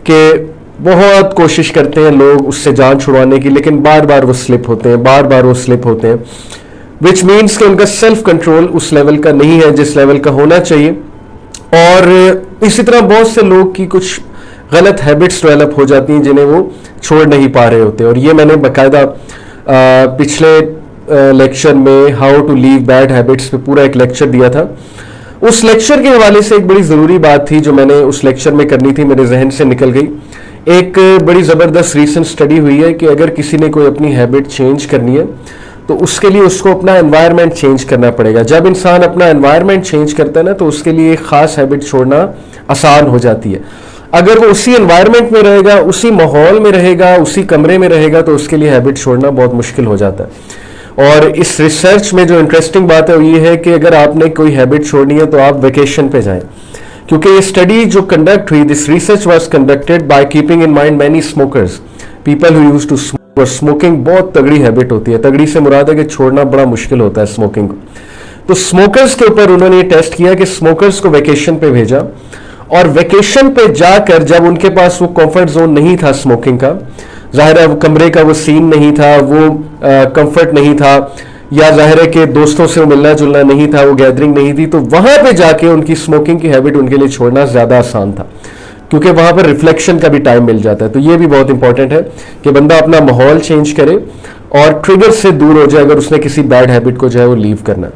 کہ بہت کوشش کرتے ہیں لوگ اس سے جان چھڑوانے کی، لیکن بار بار وہ سلپ ہوتے ہیں وچ مینس کہ ان کا سیلف کنٹرول اس لیول کا نہیں ہے جس لیول کا ہونا چاہیے. اور اسی طرح بہت سے لوگ کی کچھ غلط ہیبٹس ڈیولپ ہو جاتی ہیں جنہیں وہ چھوڑ نہیں پا رہے ہوتے. اور یہ میں نے باقاعدہ پچھلے لیکچر میں how to leave bad habits پہ پورا ایک لیکچر دیا تھا. اس لیکچر کے حوالے سے ایک بڑی ضروری بات تھی جو میں نے اس لیکچر میں کرنی تھی، میرے ذہن سے نکل گئی. ایک بڑی زبردست ریسنٹ اسٹڈی ہوئی ہے کہ اگر کسی نے کوئی اپنی ہیبٹ چینج کرنی ہے تو اس کے لیے اس کو اپنا انوائرمنٹ چینج کرنا پڑے گا. جب انسان اپنا انوائرمنٹ چینج کرتا ہے نا تو اس کے لیے ایک خاص ہیبٹ چھوڑنا آسان ہو جاتی ہے. اگر وہ اسی انوائرمنٹ میں رہے گا، اسی ماحول میں رہے گا، اسی کمرے میں رہے گا تو اس کے لیے ہیبٹ چھوڑنا بہت مشکل ہو جاتا ہے. اور اس ریسرچ میں جو انٹرسٹنگ بات ہے وہ یہ ہے کہ اگر آپ نے کوئی ہیبٹ چھوڑنی ہے تو آپ ویکیشن پہ جائیں، کیونکہ یہ اسٹڈی جو کنڈکٹ ہوئی، this research was conducted by keeping in mind many smokers, people who use to smoke. اور اسموکنگ بہت تگڑی ہیبٹ ہوتی ہے، تگڑی سے مراد ہے کہ چھوڑنا بڑا مشکل ہوتا ہے اسموکنگ کو. تو اسموکرز کے اوپر انہوں نے یہ ٹیسٹ کیا کہ اسموکرز کو ویکیشن پہ بھیجا، اور ویکیشن پہ جا کر جب ان کے پاس وہ کمفرٹ زون نہیں تھا اسموکنگ کا، ظاہر ہے وہ کمرے کا وہ سین نہیں تھا، وہ کمفرٹ نہیں تھا، یا ظاہر ہے کہ دوستوں سے ملنا جلنا نہیں تھا، وہ گیدرنگ نہیں تھی، تو وہاں پہ جا کے ان کی اسموکنگ کی ہیبٹ ان کے لیے چھوڑنا زیادہ آسان تھا، کیونکہ وہاں پر ریفلیکشن کا بھی ٹائم مل جاتا ہے. تو یہ بھی بہت امپورٹنٹ ہے کہ بندہ اپنا ماحول چینج کرے اور ٹریگر سے دور ہو جائے اگر اس نے کسی بیڈ ہیبٹ کو جو ہے وہ لیو کرنا.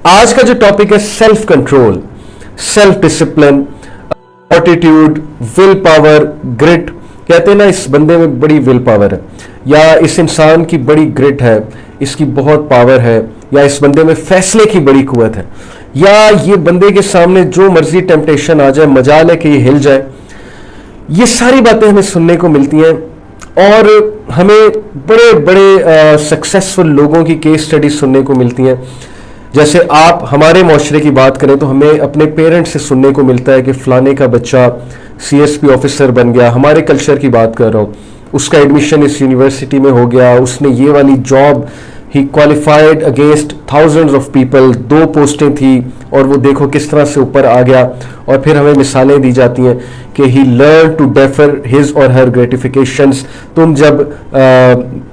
آج کا جو ٹاپک ہے self control, self discipline, attitude, will power, grit. کہتے ہیں نا اس بندے میں بڑی ول پاور ہے، یا اس انسان کی بڑی گرٹ ہے، اس کی بہت پاور ہے، یا اس بندے میں فیصلے کی بڑی قوت ہے، یا یہ بندے کے سامنے جو مرضی ٹیمپٹیشن آ جائے مجال ہے کہ یہ ہل جائے. یہ ساری باتیں ہمیں سننے کو ملتی ہیں، اور ہمیں بڑے بڑے سکسیسفل لوگوں کی کیس سٹڈی سننے کو ملتی ہیں. جیسے آپ ہمارے معاشرے کی بات کریں تو ہمیں اپنے پیرنٹس سے سننے کو ملتا ہے کہ فلانے کا بچہ سی ایس پی آفیسر بن گیا. ہمارے کلچر کی بات کر رہا ہوں، اس کا ایڈمیشن اس یونیورسٹی میں ہو گیا، اس نے یہ والی job, he qualified against thousands of people, 2 پوسٹیں تھیں اور وہ دیکھو کس طرح سے اوپر آ گیا. اور پھر ہمیں مثالیں دی جاتی ہیں کہ he learn to defer his or her گریٹیفیکیشنز. تم جب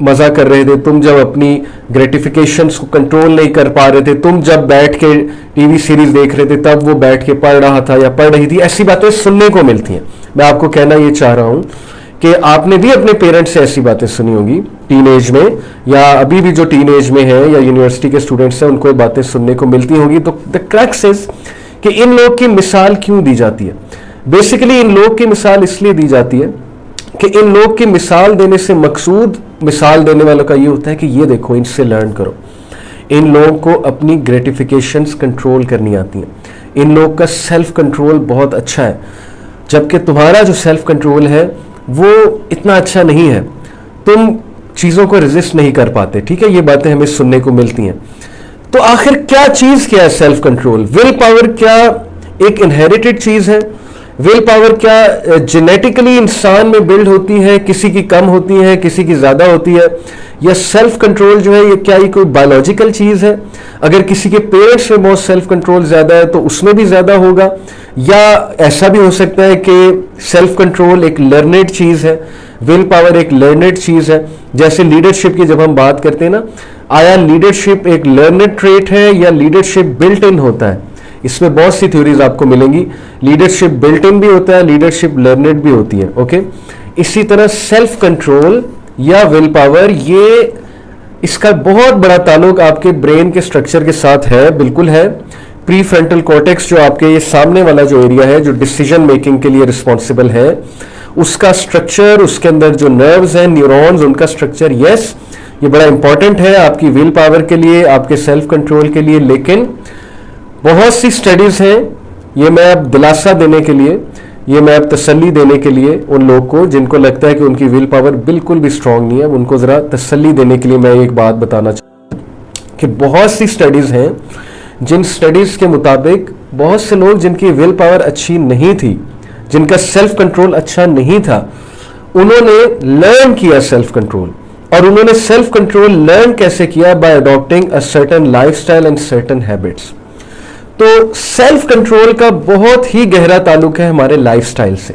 مزہ کر رہے تھے، تم جب اپنی گریٹیفیکیشنز کو کنٹرول نہیں کر پا رہے تھے، تم جب بیٹھ کے ٹی وی سیریز دیکھ رہے تھے تب وہ بیٹھ کے پڑھ رہا تھا یا پڑھ رہی تھی. ایسی باتیں سننے کو ملتی ہیں. میں آپ کو کہنا یہ چاہ رہا ہوں کہ آپ نے بھی اپنے پیرنٹس سے ایسی باتیں سنی ہوں گی ٹین ایج میں، یا ابھی بھی جو ٹین ایج میں ہیں یا یونیورسٹی کے اسٹوڈنٹس ہیں ان کو یہ باتیں سننے کو ملتی ہوں گی. تو دا کریکس از کہ ان لوگ کی مثال کیوں دی جاتی ہے؟ بیسیکلی ان لوگ کی مثال اس لیے دی جاتی ہے کہ ان لوگ کی مثال دینے سے مقصود مثال دینے والوں کا یہ ہوتا ہے کہ یہ دیکھو ان سے لرن کرو. ان لوگوں کو اپنی گریٹیفیکیشنز کنٹرول کرنی آتی ہیں، ان لوگ کا سیلف کنٹرول بہت اچھا ہے، جبکہ تمہارا جو سیلف کنٹرول ہے وہ اتنا اچھا نہیں ہے، تم چیزوں کو ریزسٹ نہیں کر پاتے. ٹھیک ہے، یہ باتیں ہمیں سننے کو ملتی ہیں. تو آخر کیا چیز کیا ہے سیلف کنٹرول؟ ول پاور کیا ایک انہیریٹڈ چیز ہے؟ ول پاور کیا جینیٹیکلی انسان میں بلڈ ہوتی ہے، کسی کی کم ہوتی ہے، کسی کی زیادہ ہوتی ہے؟ یا سیلف کنٹرول جو ہے یہ کیا یہ کوئی بایولوجیکل چیز ہے؟ اگر کسی کے پیرنٹس میں بہت سیلف کنٹرول زیادہ ہے تو اس میں بھی زیادہ ہوگا. یا ایسا بھی ہو سکتا ہے کہ سیلف کنٹرول ایک لرنڈ چیز ہے، ول پاور ایک لرنڈ چیز ہے. جیسے لیڈرشپ کی جب ہم بات کرتے ہیں نا، آیا لیڈرشپ ایک لرنڈ ٹریٹ ہے یا لیڈرشپ بلٹ ان ہوتا ہے؟ اس میں بہت سی تھیوریز آپ کو ملیں گی. لیڈرشپ بلٹ ان بھی ہوتا ہے، لیڈرشپ لرنڈ بھی ہوتی ہے. اوکے، اسی طرح سیلف کنٹرول یا ول پاور، یہ اس کا بہت بڑا تعلق آپ کے برین کے سٹرکچر کے ساتھ ہے. بالکل ہے. پری فرنٹل کورٹیکس جو آپ کے یہ سامنے والا جو ایریا ہے جو ڈیسیژن میکنگ کے لیے رسپانسبل ہے، اس کا سٹرکچر، اس کے اندر جو نروز ہیں، نیورونز، ان کا سٹرکچر، یس یہ بڑا امپورٹنٹ ہے آپ کی ول پاور کے لیے، آپ کے سیلف کنٹرول کے لیے. لیکن بہت سی سٹڈیز ہیں، یہ میں اب دلاسا دینے کے لیے، یہ میں اب تسلی دینے کے لیے ان لوگ کو جن کو لگتا ہے کہ ان کی ول پاور بالکل بھی سٹرونگ نہیں ہے، ان کو ذرا تسلی دینے کے لیے میں ایک بات بتانا چاہتا ہوں کہ بہت سی سٹڈیز ہیں جن سٹڈیز کے مطابق بہت سے لوگ جن کی ول پاور اچھی نہیں تھی، جن کا سیلف کنٹرول اچھا نہیں تھا، انہوں نے لرن کیا سیلف کنٹرول. اور انہوں نے سیلف کنٹرول لرن کیسے کیا؟ By adapting a certain life style and certain habits. تو سیلف کنٹرول کا بہت ہی گہرا تعلق ہے ہمارے لائف سٹائل سے.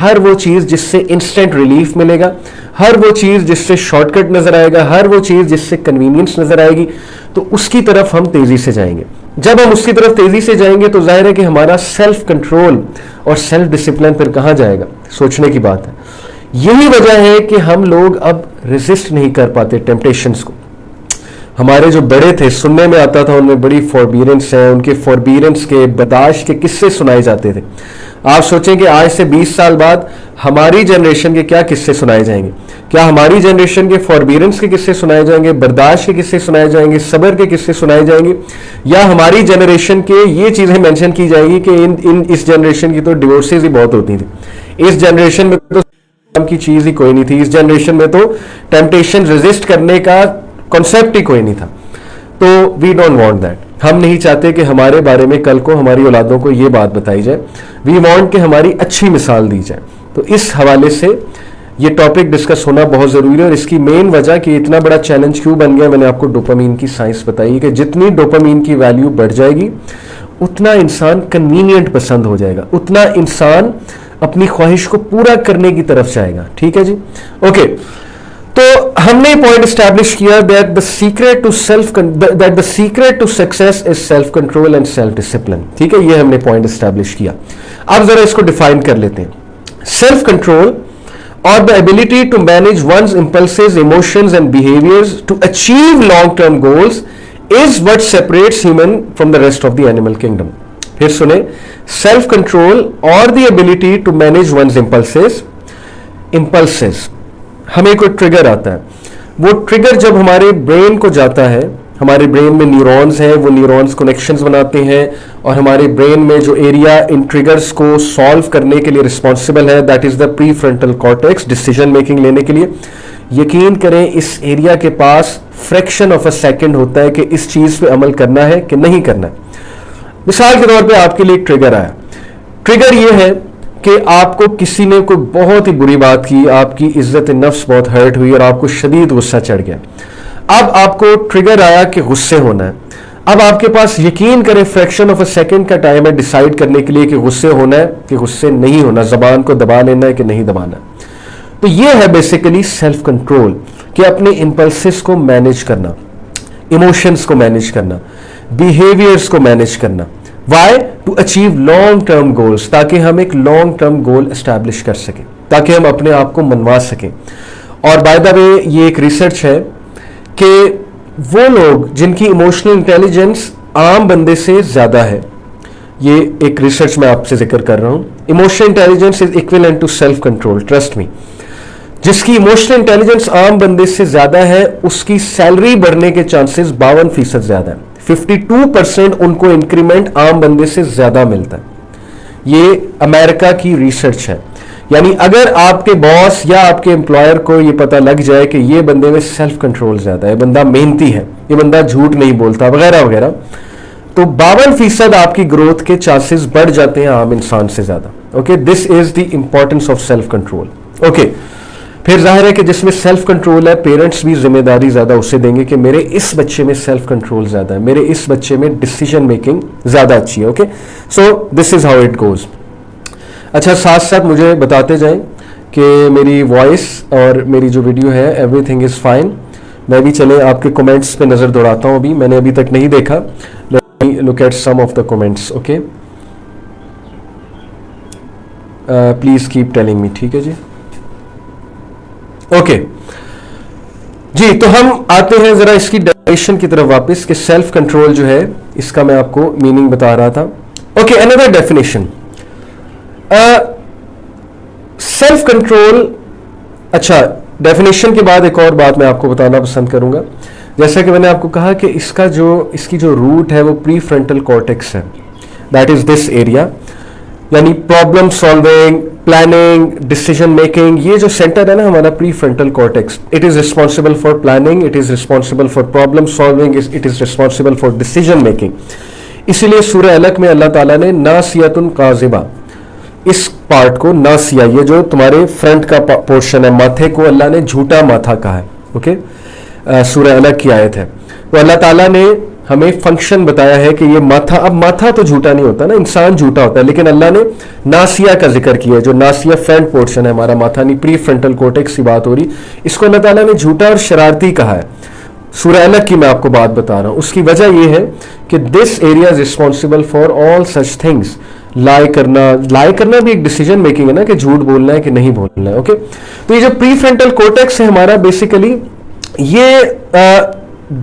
ہر وہ چیز جس سے انسٹنٹ ریلیف ملے گا, ہر وہ چیز جس سے شارٹ کٹ نظر آئے گا, ہر وہ چیز جس سے کنوینئنس نظر آئے گی, تو اس کی طرف ہم تیزی سے جائیں گے. جب ہم اس کی طرف تیزی سے جائیں گے تو ظاہر ہے کہ ہمارا سیلف کنٹرول اور سیلف ڈسپلن پھر کہاں جائے گا, سوچنے کی بات ہے. یہی وجہ ہے کہ ہم لوگ اب ریزسٹ نہیں کر پاتے ٹیمپٹیشنز کو. ہمارے جو بڑے تھے, سننے میں آتا تھا ان میں بڑی فوربیرنس ہے, ان کے فوربیرنس کے, برداشت کے قصے سنائے جاتے تھے. آپ سوچیں کہ آج سے 20 سال بعد ہماری جنریشن کے کیا قصے سنائے جائیں گے. کیا ہماری جنریشن کے فوربیرنس کے قصے سنائے جائیں گے, برداشت کے قصے سنائے جائیں گے, صبر کے قصے سنائے جائیں گے, یا ہماری جنریشن کے یہ چیزیں مینشن کی جائیں گی کہ اس جنریشن کی تو ڈیورسز ہی بہت ہوتی تھی, اس جنریشن میں تو کی چیز ہی کوئی نہیں تھی, اس جنریشن میں تو ٹیمپٹیشن ریزسٹ کرنے کا کنسیپٹ ہی کوئی نہیں تھا. تو وی ڈونٹ وانٹ دیٹ. ہم نہیں چاہتے کہ ہمارے بارے میں کل کو ہماری اولادوں کو یہ بات بتائی جائے. وی وانٹ کہ ہماری اچھی مثال دی جائے. تو اس حوالے سے یہ ٹاپک ڈسکس ہونا بہت ضروری ہے, اور اس کی مین وجہ کہ اتنا بڑا چیلنج کیوں بن گیا, میں نے آپ کو ڈوپامین کی سائنس بتائی کہ جتنی ڈوپامین کی ویلیو بڑھ جائے گی اتنا انسان کنوینئنٹ پسند ہو جائے گا, اتنا انسان اپنی خواہش کو پورا کرنے کی طرف جائے گا. ٹھیک ہے جی, اوکے. تو ہم نے پوائنٹ اسٹیبلش کیا that the secret to success is self control and self discipline. ٹھیک ہے, یہ ہم نے پوائنٹ اسٹیبلش کیا. اب ذرا اس کو ڈیفائن کر لیتے ہیں. Self control or the ability to manage one's impulses, emotions and behaviors to achieve long-term goals is what separates human from the rest of the animal kingdom. پھر سنیں, self control or the ability to manage one's impulses. ہمیں کوئی trigger آتا ہے, وہ trigger جب ہمارے brain کو جاتا ہے, ہمارے برین میں نیورونز ہیں, وہ نیورونز کنیکشنز بناتے ہیں, اور ہمارے برین میں جو ایریا ان ٹریگرز کو سالو کرنے کے لیے رسپانسبل ہے, that is the prefrontal cortex, decision making لینے کے لیے. یقین کریں اس ایریا کے پاس فریکشن آف اے سیکنڈ ہوتا ہے کہ اس چیز پہ عمل کرنا ہے کہ نہیں کرنا ہے. مثال کے طور پہ آپ کے لیے ایک ٹریگر آیا. ٹریگر یہ ہے کہ آپ کو کسی نے کوئی بہت ہی بری بات کی, آپ کی عزت نفس بہت ہرٹ ہوئی اور آپ کو شدید غصہ چڑھ گیا. اب آپ کو ٹریگر آیا کہ غصے ہونا ہے. اب آپ کے پاس یقین کریں فریکشن آف اے سیکنڈ کا ٹائم ہے ڈیسائیڈ کرنے کے لیے کہ غصے ہونا ہے کہ غصے نہیں ہونا, زبان کو دبا لینا ہے کہ نہیں دبانا. تو یہ ہے بیسیکلی سیلف کنٹرول, کہ اپنے امپلسز کو مینیج کرنا, ایموشنز کو مینیج کرنا, بیہیویئرز کو مینیج کرنا. Why? To achieve long term goals, تاکہ ہم ایک لانگ ٹرم گول اسٹیبلش کر سکیں, تاکہ ہم اپنے آپ کو منوا سکیں. اور بائی دا وے یہ ایک ریسرچ ہے کہ وہ لوگ جن کی ایموشنل انٹیلیجنس عام بندے سے زیادہ ہے, یہ ایک ریسرچ میں آپ سے ذکر کر رہا ہوں, emotional intelligence is equivalent to self control, trust me. جس کی ایموشنل انٹیلیجنس عام بندے سے زیادہ ہے اس کی سیلری بڑھنے کے چانسز 52% زیادہ ہیں. 52% ان کو انکریمنٹ عام بندے سے زیادہ ملتا ہے. یہ امریکہ کی ریسرچ ہے. یعنی اگر آپ کے باس یا آپ کے امپلائر کو یہ پتہ لگ جائے کہ یہ بندے میں سیلف کنٹرول زیادہ ہے, یہ بندہ محنتی ہے, یہ بندہ جھوٹ نہیں بولتا وغیرہ وغیرہ, تو 52% آپ کی گروتھ کے چانسز بڑھ جاتے ہیں عام انسان سے زیادہ. Okay, this is the importance of self control. Okay, پھر ظاہر ہے کہ جس میں سیلف کنٹرول ہے پیرنٹس بھی ذمہ داری زیادہ اسے دیں گے کہ میرے اس بچے میں سیلف کنٹرول زیادہ ہے, میرے اس بچے میں ڈیسیجن میکنگ زیادہ اچھی ہے. Okay, so this is how it goes. اچھا, ساتھ ساتھ مجھے بتاتے جائیں کہ میری وائس اور میری جو ویڈیو ہے ایوری تھنگ از فائن. میں بھی چلے آپ کے کمنٹس پہ نظر دوڑاتا ہوں, ابھی میں نے ابھی تک نہیں دیکھا. Look at some of the comments. Okay, please keep telling me. ٹھیک ہے جی, اوکے جی. تو ہم آتے ہیں ذرا اس کی ڈیفینیشن کی طرف واپس کہ سیلف کنٹرول جو ہے اس کا میں آپ کو میننگ بتا رہا تھا. Okay, another definition self control. اچھا, ڈیفینیشن کے بعد ایک اور بات میں آپ کو بتانا پسند کروں گا. جیسا کہ میں نے آپ کو کہا کہ اس کی جو روٹ ہے وہ پری فرنٹل کارٹیکس ہے, دیٹ از دس ایریا. یعنی problem solving, planning, decision making, یہ جو سینٹر ہے نا ہمارا prefrontal cortex, it is responsible for planning, it is responsible for problem solving, it is responsible for decision making. اسی لیے سورہ علق میں اللہ تعالیٰ نے ناسیۃ کاذبہ اس پارٹ کو, ناسیہ یہ جو تمہارے فرنٹ کا پورشن ہے, ماتھے کو اللہ نے جھوٹا ماتھا کہا ہے. اوکے, سورہ علق کی آیت ہے. تو اللہ تعالیٰ نے ہمیں فنکشن بتایا ہے کہ یہ ماتھا، اب ماتھا تو جھوٹا نہیں ہوتا نا، انسان جھوٹا ہوتا ہے، لیکن اللہ نے ناسیہ کا ذکر کیا ہے، جو ناسیہ فرنٹ پورشن ہے ہمارا ماتھا، نہیں پری فرنٹل کورٹیکس کی بات ہو رہی، اس کو اللہ تعالیٰ نے جھوٹا اور شرارتی کہا ہے. سورہ الگ کی میں آپ کو بات بتا رہا ہوں. اس کی وجہ یہ ہے کہ this area is responsible for all such things. لائی کرنا بھی ایک ڈیسیجن میکنگ ہے نا، کہ جھوٹ بولنا ہے کہ نہیں بولنا ہے. اوکے، تو یہ جو پری فرنٹل کورٹیکس ہے ہمارا، بیسیکلی یہ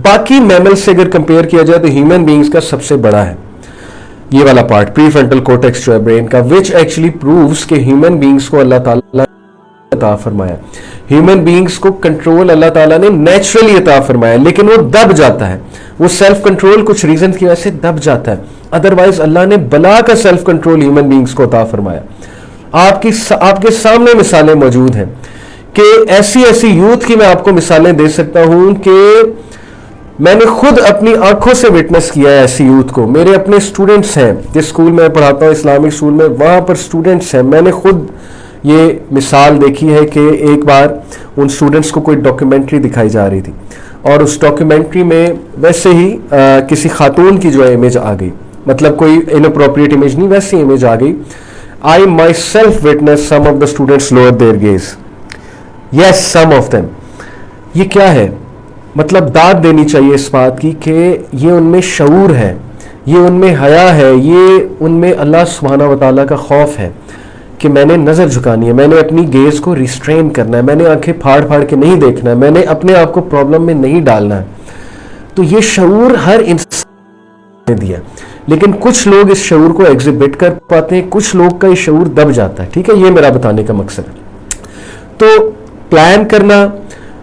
باقی میمل سے اگر کمپیئر کیا جائے تو ہیومن بینگز کا سب سے بڑا ہے یہ والا پارٹ، پری فرنٹل کورٹیکس جو ہے برین کا، وچ ایکچولی پرووز کہ ہیومن بینگز کو اللہ تعالیٰ عطا فرمایا، ہیومن بینگز کو کنٹرول اللہ تعالیٰ نے نیچرلی عطا فرمایا، لیکن وہ دب جاتا ہے، وہ سیلف کنٹرول کچھ ریزن کی وجہ سے دب جاتا ہے. ادروائز اللہ نے بلا کا سیلف کنٹرول ہیومن بینگز کو عطا فرمایا. آپ کے سامنے مثالیں موجود ہیں کہ ایسی یوتھ کی میں آپ کو مثالیں دے سکتا ہوں کہ میں نے خود اپنی آنکھوں سے وٹنس کیا ہے ایسی یوتھ کو. میرے اپنے اسٹوڈنٹس ہیں جس اسکول میں پڑھاتا ہوں، اسلامک اسکول میں، وہاں پر اسٹوڈنٹس ہیں. میں نے خود یہ مثال دیکھی ہے کہ ایک بار ان اسٹوڈنٹس کو کوئی ڈاکیومنٹری دکھائی جا رہی تھی، اور اس ڈاکیومنٹری میں ویسے ہی کسی خاتون کی جو ہے امیج آ گئی، مطلب کوئی اناپروپریٹ امیج نہیں، ویسی امیج آ گئی. I myself witnessed some of the students lower their gaze. Yes, some of them. یہ کیا ہے؟ مطلب داد دینی چاہیے اس بات کی کہ یہ ان میں شعور ہے، یہ ان میں حیا ہے، یہ ان میں اللہ سبحانہ و تعالیٰ کا خوف ہے کہ میں نے نظر جھکانی ہے، میں نے اپنی گیز کو ریسٹرین کرنا ہے، میں نے آنکھیں پھاڑ پھاڑ کے نہیں دیکھنا ہے، میں نے اپنے آپ کو پرابلم میں نہیں ڈالنا ہے. تو یہ شعور ہر انسان نے دیا، لیکن کچھ لوگ اس شعور کو ایگزیبٹ کر پاتے ہیں، کچھ لوگ کا یہ شعور دب جاتا ہے. ٹھیک ہے، یہ میرا بتانے کا مقصد ہے. تو پلان کرنا،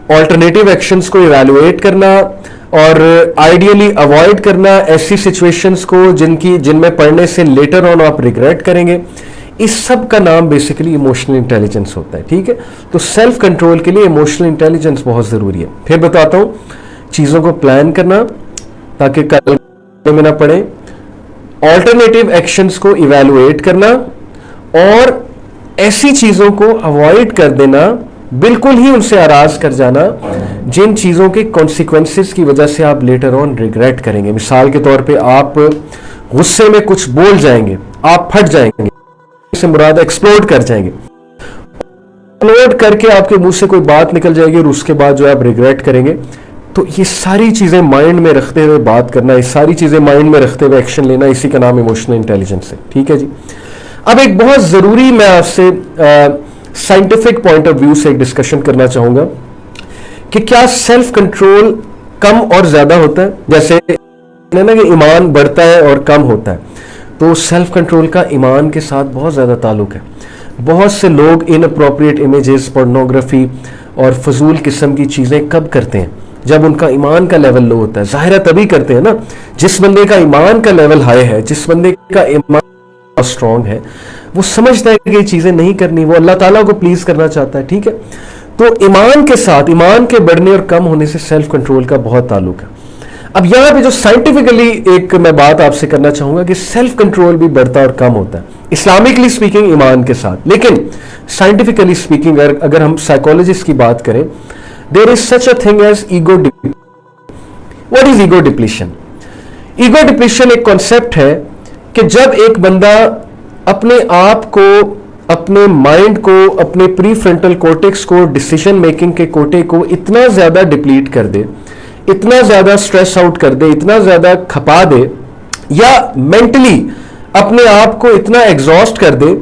آلٹرنیٹیو ایکشنز کو ایویلویٹ کرنا، اور آئیڈیلی اوائڈ کرنا ایسی سچویشنز کو جن میں پڑھنے سے لیٹر آن آپ ریگریٹ کریں گے، اس سب کا نام بیسیکلی ایموشنل انٹیلیجنس ہوتا ہے. ٹھیک ہے، تو سیلف کنٹرول کے لیے ایموشنل انٹیلیجنس بہت ضروری ہے. پھر بتاتا ہوں، چیزوں کو پلان کرنا تاکہ کل میں نہ پڑے، آلٹرنیٹیو ایکشنز کو ایویلویٹ کرنا، اور ایسی چیزوں کو اوائڈ کر دینا، بالکل ہی ان سے اراض کر جانا جن چیزوں کے کانسیکوینسز کی وجہ سے آپ لیٹر آن ریگریٹ کریں گے. مثال کے طور پہ آپ غصے میں کچھ بول جائیں گے، آپ پھٹ جائیں گے، سے مراد ایکسپلوڈ کر جائیں گے، ایکسپلوڈ کر کے آپ کے منہ سے کوئی بات نکل جائے گی اور اس کے بعد جو آپ ریگریٹ کریں گے. تو یہ ساری چیزیں مائنڈ میں رکھتے ہوئے بات کرنا، یہ ساری چیزیں مائنڈ میں رکھتے ہوئے ایکشن لینا، اسی کا نام ایموشنل انٹیلیجنس ہے. ٹھیک ہے جی. اب ایک بہت ضروری میں آپ سے سائنٹیفک پوائنٹ آف ویو سے ایک ڈسکشن کرنا چاہوں گا کہ کیا سیلف کنٹرول کم اور زیادہ ہوتا ہے؟ جیسے نا کہ ایمان بڑھتا ہے اور کم ہوتا ہے، تو سیلف کنٹرول کا ایمان کے ساتھ بہت زیادہ تعلق ہے. بہت سے لوگ ان اپروپریٹ امیجز، پورنوگرافی اور فضول قسم کی چیزیں کب کرتے ہیں؟ جب ان کا ایمان کا لیول لو ہوتا ہے. ظاہر ہے تبھی کرتے ہیں نا جس بندے کا ایمان کا لیول ہائی ہے، جس بندے کا ایمان اسٹرانگ ہے، وہ سمجھتا ہے کہ یہ چیزیں نہیں کرنی، وہ اللہ تعالیٰ کو پلیز کرنا چاہتا ہے. ٹھیک ہے، تو ایمان کے ساتھ، ایمان کے بڑھنے اور کم ہونے سے سیلف کنٹرول کا بہت تعلق ہے. اب یہاں پہ جو سائنٹیفکلی ایک میں بات آپ سے کرنا چاہوں گا کہ سیلف کنٹرول بھی بڑھتا اور کم ہوتا ہے اسلامکلی اسپیکنگ ایمان کے ساتھ، لیکن سائنٹیفکلی اسپیکنگ اگر ہم سائیکالوجسٹ کی بات کریں، there is such a thing as ego depletion. What is ego depletion? Ego depletion ایک concept ہے کہ جب ایک بندہ اپنے آپ کو، اپنے مائنڈ کو، اپنے پری فرنٹل کورٹیکس کو، ڈیسیژن میکنگ کے کوٹے کو اتنا زیادہ ڈپلیٹ کر دے، اتنا زیادہ سٹریس آؤٹ کر دے، اتنا زیادہ کھپا دے، یا مینٹلی اپنے آپ کو اتنا ایگزاسٹ کر دے،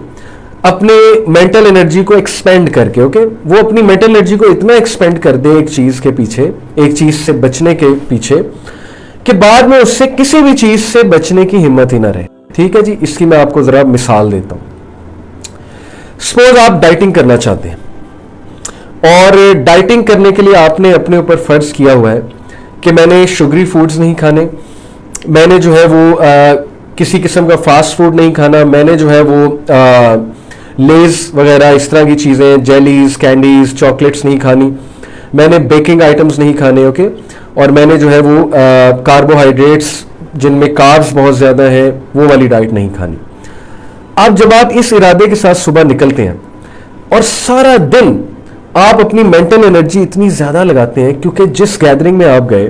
اپنے مینٹل انرجی کو ایکسپینڈ کر کے، اوکے، وہ اپنی مینٹل انرجی کو اتنا ایکسپینڈ کر دے ایک چیز کے پیچھے، ایک چیز سے بچنے کے پیچھے، کہ بعد میں اس سے کسی بھی چیز سے بچنے کی ہمت ہی نہ رہے. ٹھیک ہے جی. اس کی میں آپ کو ذرا مثال دیتا ہوں. سپوز آپ ڈائٹنگ کرنا چاہتے ہیں، اور ڈائٹنگ کرنے کے لیے آپ نے اپنے اوپر فرض کیا ہوا ہے کہ میں نے شوگری فوڈز نہیں کھانے، میں نے جو ہے وہ کسی قسم کا فاسٹ فوڈ نہیں کھانا، میں نے جو ہے وہ لیز وغیرہ اس طرح کی چیزیں، جیلیز، کینڈیز، چاکلیٹس نہیں کھانی، میں نے بیکنگ آئٹمز نہیں کھانے، اوکے، اور میں نے جو ہے وہ کاربوہائیڈریٹس جن میں کاربز بہت زیادہ ہیں وہ والی ڈائٹ نہیں کھانی. اب جب آپ اس ارادے کے ساتھ صبح نکلتے ہیں اور سارا دن آپ اپنی مینٹل انرجی اتنی زیادہ لگاتے ہیں، کیونکہ جس گیدرنگ میں آپ گئے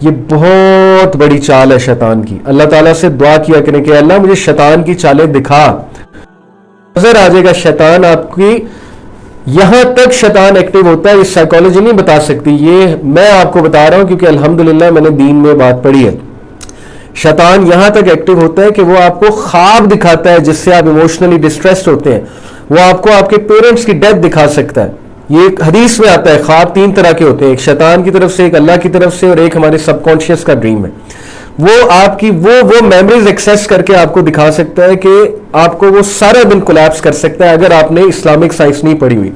یہ بہت بڑی چال ہے شیطان کی. اللہ تعالیٰ سے دعا کیا کریں کہ اللہ مجھے شیطان کی چالیں دکھا. نظر آ جائے گا شیطان آپ کی. یہاں تک شیطان ایکٹیو ہوتا ہے, یہ سائیکالوجی نہیں بتا سکتی, یہ میں آپ کو بتا رہا ہوں کیونکہ الحمدللہ میں نے دین میں بات پڑھی ہے. شیطان یہاں تک ایکٹیو ہوتا ہے کہ وہ آپ کو خواب دکھاتا ہے جس سے آپ ایموشنلی ڈسٹریسڈ ہوتے ہیں. وہ آپ کو آپ کے پیرنٹس کی ڈیتھ دکھا سکتا ہے. یہ ایک حدیث میں آتا ہے خواب 3 طرح کے ہوتے ہیں, ایک شیطان کی طرف سے, ایک اللہ کی طرف سے, اور ایک ہمارے سب کانشیس کا ڈریم ہے. وہ آپ کی وہ میموریز ایکسیس کر کے آپ کو دکھا سکتا ہے کہ آپ کو وہ سارا دن کولیپس کر سکتا ہے اگر آپ نے اسلامک سائنس نہیں پڑھی ہوئی.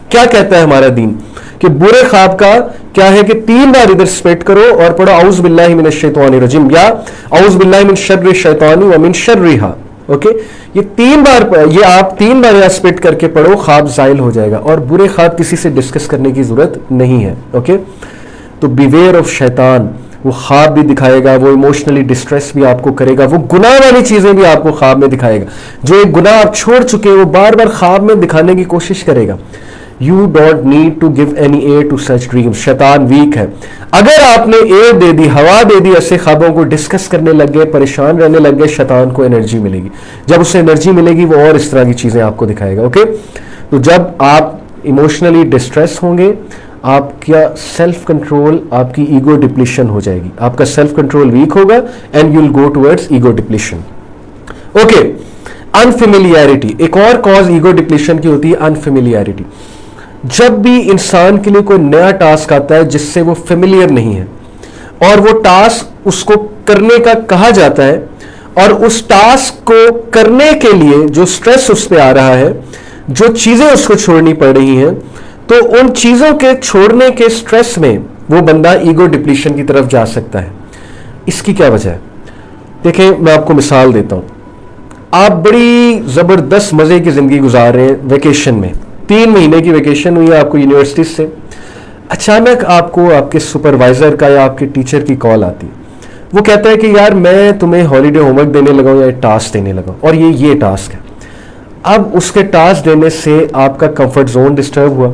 کیا کہتا ہے ہمارا دین کہ برے خواب کا کیا ہے کہ 3 بار ادھر سپیٹ کرو اور پڑھو اعوذ باللہ من الشیطان الرجیم یا اعوذ باللہ من شر الشیطان ومن شرہا. اوکے, یہ 3 بار, یہ آپ 3 بار یہاں سپیٹ کر کے پڑھو, خواب زائل ہو جائے گا. اور برے خواب کسی سے ڈسکس کرنے کی ضرورت نہیں ہے. اوکے, تو بیویئر آف شیطان. وہ خواب بھی دکھائے گا, وہ ایموشنلی ڈسٹریس بھی آپ کو کرے گا, وہ گناہ والی چیزیں بھی آپ کو خواب میں دکھائے گا. جو ایک گناہ آپ چھوڑ چکے وہ بار بار خواب میں دکھانے کی کوشش کرے گا. You don't need to give any air to such dreams. شیطان ویک ہے. اگر آپ نے ایئر دے دی, ہوا دے دی, ایسے خوابوں کو ڈسکس کرنے لگ گئے, پریشان رہنے لگ گئے, شیطان کو انرجی ملے گی. جب اسے انرجی ملے گی وہ اور اس طرح کی چیزیں آپ کو دکھائے گا. اوکے, تو جب آپ ایموشنلی ڈسٹریس ہوں گے, آپ کا سیلف کنٹرول, آپ کی ایگو ڈپلیشن ہو جائے گی, آپ کا سیلف کنٹرول ویک ہوگا and you will go towards ego depletion. Okay, unfamiliarity. ایک اور کاز ایگو ڈپلیشن کی ہوتی ہے انفیملیرٹی. جب بھی انسان کے لیے کوئی نیا ٹاسک آتا ہے جس سے وہ فیملیئر نہیں ہے اور وہ ٹاسک اس کو کرنے کا کہا جاتا ہے, اور اس ٹاسک کو کرنے کے لیے جو سٹریس اس پہ آ رہا ہے, جو چیزیں اس کو چھوڑنی پڑ رہی ہیں, تو ان چیزوں کے چھوڑنے کے سٹریس میں وہ بندہ ایگو ڈپلیشن کی طرف جا سکتا ہے. اس کی کیا وجہ ہے؟ دیکھیں, میں آپ کو مثال دیتا ہوں. آپ بڑی زبردست مزے کی زندگی گزار رہے ہیں ویکیشن میں, 3 مہینے کی ویکیشن ہوئی ہے آپ کو یونیورسٹی سے. اچانک آپ کو آپ کے سپروائزر کا یا آپ کے ٹیچر کی کال آتی ہے. وہ کہتا ہے کہ یار میں تمہیں ہالیڈے ہوم ورک دینے لگا ہوں یا ٹاسک دینے لگا ہوں, اور یہ ٹاسک ہے. اب اس کے ٹاسک دینے سے آپ کا کمفرٹ زون ڈسٹرب ہوا,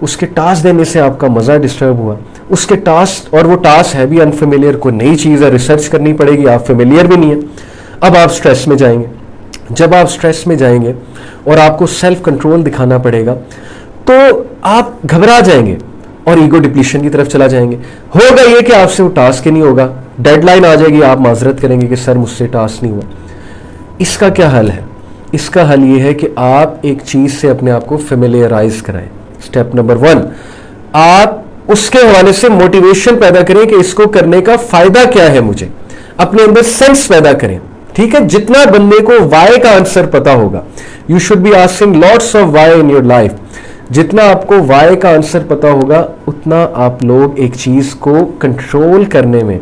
اس کے ٹاسک دینے سے آپ کا مزہ ڈسٹرب ہوا, اس کے ٹاسک, اور وہ ٹاسک ہے بھی انفیملیئر, کوئی نئی چیز ہے, ریسرچ کرنی پڑے گی, آپ فیملیئر بھی نہیں ہے. اب آپ سٹریس میں جائیں گے. جب آپ سٹریس میں جائیں گے اور آپ کو سیلف کنٹرول دکھانا پڑے گا تو آپ گھبرا جائیں گے اور ایگو ڈپلیشن کی طرف چلا جائیں گے. ہوگا یہ کہ آپ سے وہ ٹاسک ہی نہیں ہوگا, ڈیڈ لائن آ جائے گی, آپ معذرت کریں گے کہ سر مجھ سے ٹاسک نہیں ہوا. اس کا کیا حل ہے؟ اس کا حل یہ ہے کہ آپ ایک چیز سے اپنے آپ کو فیملیئرائز کرائیں. اسٹیپ نمبر 1, آپ اس کے حوالے سے موٹیویشن پیدا کریں کہ اس کو کرنے کا فائدہ کیا ہے, مجھے اپنے اندر سینس پیدا کریں. ٹھیک ہے, جتنا بندے کو وائی کا آنسر پتا ہوگا, you should be asking lots of why in your life. جتنا آپ کو وائی کا آنسر پتا ہوگا اتنا آپ لوگ ایک چیز کو کنٹرول کرنے میں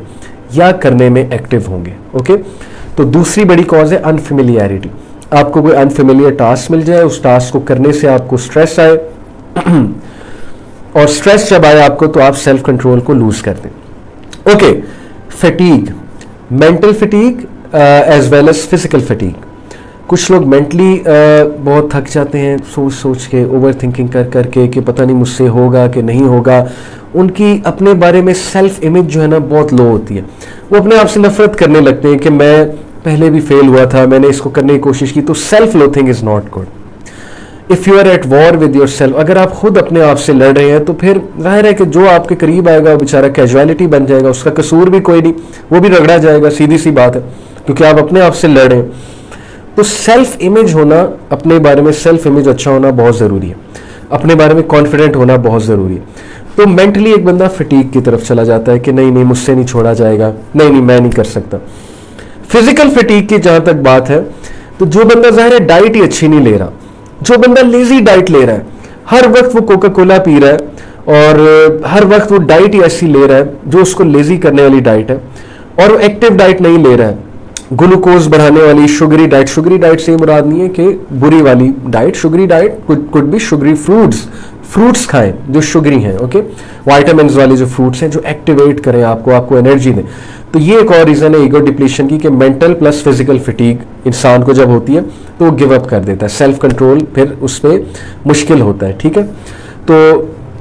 یا کرنے میں ایکٹیو ہوں گے. اوکے, تو دوسری بڑی کاز ہے انفیملیرٹی. آپ کو کوئی انفیملیئر ٹاسک مل جائے, اس ٹاسک کو کرنے سے آپ کو سٹریس آئے, اور سٹریس جب آئے آپ کو تو آپ سیلف کنٹرول کو لوز کر دیں. Okay, fatigue, mental fatigue as well as physical fatigue. کچھ لوگ مینٹلی بہت تھک جاتے ہیں سوچ کے, اوور تھنکنگ کر کے کہ پتہ نہیں مجھ سے ہوگا کہ نہیں ہوگا. ان کی اپنے بارے میں سیلف امیج جو ہے نا بہت لو ہوتی ہے. وہ اپنے آپ سے نفرت کرنے لگتے ہیں کہ میں پہلے بھی فیل ہوا تھا, میں نے اس کو کرنے کی کوشش کی. تو self loathing is not good. If you are at war with yourself, اگر آپ خود اپنے آپ سے لڑ رہے ہیں تو پھر ظاہر ہے کہ جو آپ کے قریب آئے گا وہ بیچارہ کیجویلٹی بن جائے گا, اس کا قصور بھی کوئی نہیں, وہ بھی رگڑا جائے گا. سیدھی سی بات ہے, کیونکہ آپ اپنے آپ سے لڑ رہے ہیں. تو سیلف امیج ہونا, اپنے بارے میں سیلف امیج اچھا ہونا بہت ضروری ہے, اپنے بارے میں کانفیڈنٹ ہونا بہت ضروری ہے. تو مینٹلی ایک بندہ فٹیگ کی طرف چلا جاتا ہے کہ نہیں مجھ سے نہیں چھوڑا جائے گا, نہیں میں نہیں کر سکتا. فزیکل فٹیگ کی جہاں تک بات ہے تو جو بندہ ظاہر ہے ڈائٹ ہی اچھی نہیں لے رہا, جو بندہ لیزی ڈائٹ لے رہا ہے, ہر وقت وہ کوکا کولا پی رہا ہے اور ہر وقت وہ ڈائٹ ہی ایسی لے رہا ہے جو اس کو لیزی کرنے والی ڈائٹ ہے, اور وہ ایکٹیو ڈائٹ نہیں لے رہا ہے, گلوکوز بڑھانے والی شوگری ڈائٹ. شوگری ڈائٹ سے یہ مراد نہیں ہے کہ بری والی ڈائٹ, شوگری ڈائٹ کوڈ بھی شوگری فروٹس کھائیں جو شوگری ہیں. اوکے, وائٹامنز والی جو فروٹس ہیں جو ایکٹیویٹ کریں آپ کو انرجی دیں. تو یہ ایک اور ریزن ہے ایگو ڈپلیشن کی کہ مینٹل پلس فزیکل فٹیگ انسان کو جب ہوتی ہے تو وہ گیو اپ کر دیتا ہے, سیلف کنٹرول پھر اس پہ مشکل ہوتا ہے. ٹھیک ہے, تو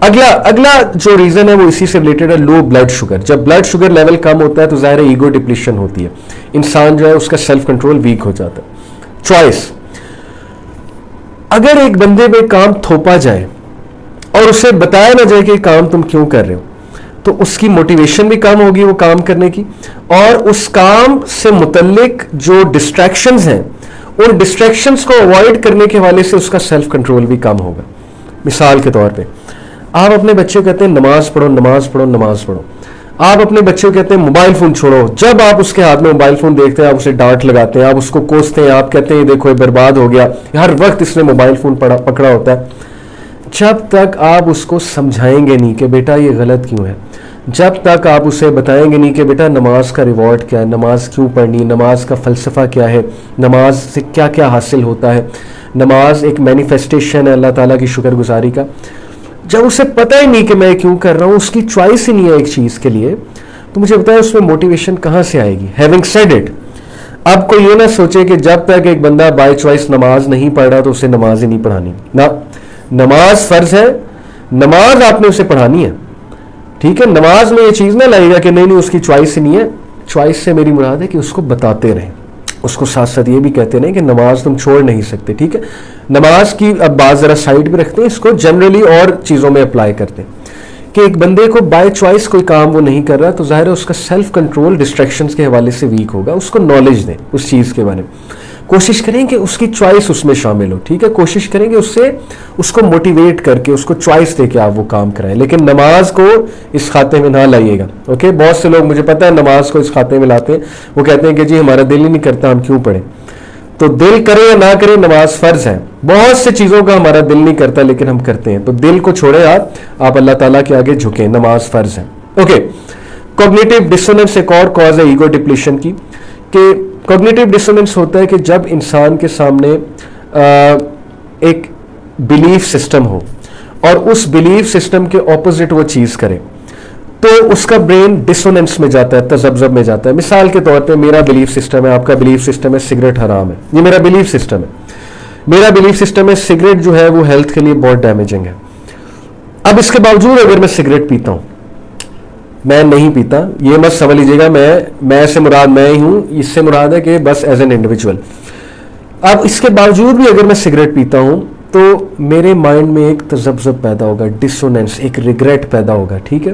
اگلا جو ریزن ہے وہ اسی سے ریلیٹڈ ہے, لو بلڈ شوگر. جب بلڈ شوگر لیول کم ہوتا ہے تو ظاہر ہے ایگو ڈپلیشن ہوتی ہے, انسان جو ہے اس کا سیلف کنٹرول ویک ہو جاتا ہے. چوائس, اگر ایک بندے پہ کام تھوپا جائے اور اسے بتایا نہ جائے کہ کام تم کیوں کر رہے ہو, تو اس کی موٹیویشن بھی کم ہوگی وہ کام کرنے کی, اور اس کام سے متعلق جو ڈسٹریکشنز ہیں ان ڈسٹریکشنز کو اوائڈ کرنے کے حوالے سے اس کا سیلف کنٹرول بھی کم ہوگا. مثال کے طور پہ آپ اپنے بچے کو کہتے ہیں نماز پڑھو نماز پڑھو نماز پڑھو, آپ اپنے بچے کو کہتے ہیں موبائل فون چھوڑو, جب آپ اس کے ہاتھ میں موبائل فون دیکھتے ہیں آپ اسے ڈانٹ لگاتے ہیں, آپ اس کو کوستے ہیں, آپ کہتے ہیں یہ دیکھو یہ برباد ہو گیا, ہر وقت اس نے موبائل فون پکڑا ہوتا ہے. جب تک آپ اس کو سمجھائیں گے نہیں کہ بیٹا یہ غلط کیوں ہے, جب تک آپ اسے بتائیں گے نہیں کہ بیٹا نماز کا ریوارڈ کیا ہے, نماز کیوں پڑھنی, نماز کا فلسفہ کیا ہے, نماز سے کیا کیا حاصل ہوتا ہے, نماز ایک مینیفیسٹیشن ہے اللہ تعالیٰ کی شکر گزاری کا, جب اسے پتہ ہی نہیں کہ میں کیوں کر رہا ہوں, اس کی چوائس ہی نہیں ہے ایک چیز کے لیے, تو مجھے بتائیں اس میں موٹیویشن کہاں سے آئے گی. ہیونگ سیڈ اٹ, اب کوئی یہ نہ سوچے کہ جب تک ایک بندہ بائی چوائس نماز نہیں پڑھ رہا تو اسے نماز ہی نہیں پڑھانی. نہ, نماز فرض ہے, نماز آپ نے اسے پڑھانی ہے, ٹھیک ہے. نماز میں یہ چیز نہ لائے گا کہ نہیں اس کی چوائس ہی نہیں ہے. چوائس سے میری مراد ہے کہ اس کو بتاتے رہیں, اس کو ساتھ ساتھ یہ بھی کہتے رہیں کہ نماز تم چھوڑ نہیں سکتے, ٹھیک ہے. نماز کی اب بات ذرا سائڈ پہ رکھتے ہیں, اس کو جنرلی اور چیزوں میں اپلائی کرتے ہیں کہ ایک بندے کو بائی چوائس کوئی کام وہ نہیں کر رہا تو ظاہر ہے اس کا سیلف کنٹرول ڈسٹریکشنز کے حوالے سے ویک ہوگا. اس کو نالج دیں اس چیز کے بارے میں, کوشش کریں کہ اس کی چوائس اس میں شامل ہو, ٹھیک ہے. کوشش کریں کہ اس کو موٹیویٹ کر کے اس کو چوائس دے کے آپ وہ کام کرائیں, لیکن نماز کو اس کھاتے میں نہ لائیے گا. اوکے, بہت سے لوگ مجھے پتا ہے نماز کو اس کھاتے میں لاتے ہیں, وہ کہتے ہیں کہ جی ہمارا دل ہی نہیں کرتا ہم کیوں پڑھیں. تو دل کرے یا نہ کرے نماز فرض ہے. بہت سے چیزوں کا ہمارا دل نہیں کرتا لیکن ہم کرتے ہیں, تو دل کو چھوڑے آپ اللہ تعالیٰ کے آگے جھکیں, نماز فرض ہے. اوکے, کوگنیٹو ڈسوننس ایک اور کاز ہے ایگو ڈپلیشن کی, کہ کوگنیٹو ڈسوننس ہوتا ہے کہ جب انسان کے سامنے ایک بلیف سسٹم ہو اور اس بلیف سسٹم کے اپوزٹ وہ چیز کرے تو اس کا برین ڈسوننس میں جاتا ہے, تذبذب میں جاتا ہے. مثال کے طور پہ میرا بلیف سسٹم ہے, آپ کا بلیف سسٹم ہے سگریٹ حرام ہے, یہ میرا بلیف سسٹم ہے. میرا بلیف سسٹم ہے سگریٹ جو ہے وہ ہیلتھ کے لیے بہت ڈیمیجنگ ہے. اب اس کے باوجود اگر میں سگریٹ پیتا ہوں, میں نہیں پیتا, یہ مت سمجھ لیجیے گا میں سے مراد میں ہی ہوں, اس سے مراد ہے کہ بس ایز این انڈیویجول. اب اس کے باوجود بھی اگر میں سگریٹ پیتا ہوں تو میرے مائنڈ میں ایک تذبذب پیدا ہوگا, ڈسوننس, ایک ریگریٹ پیدا ہوگا, ٹھیک ہے,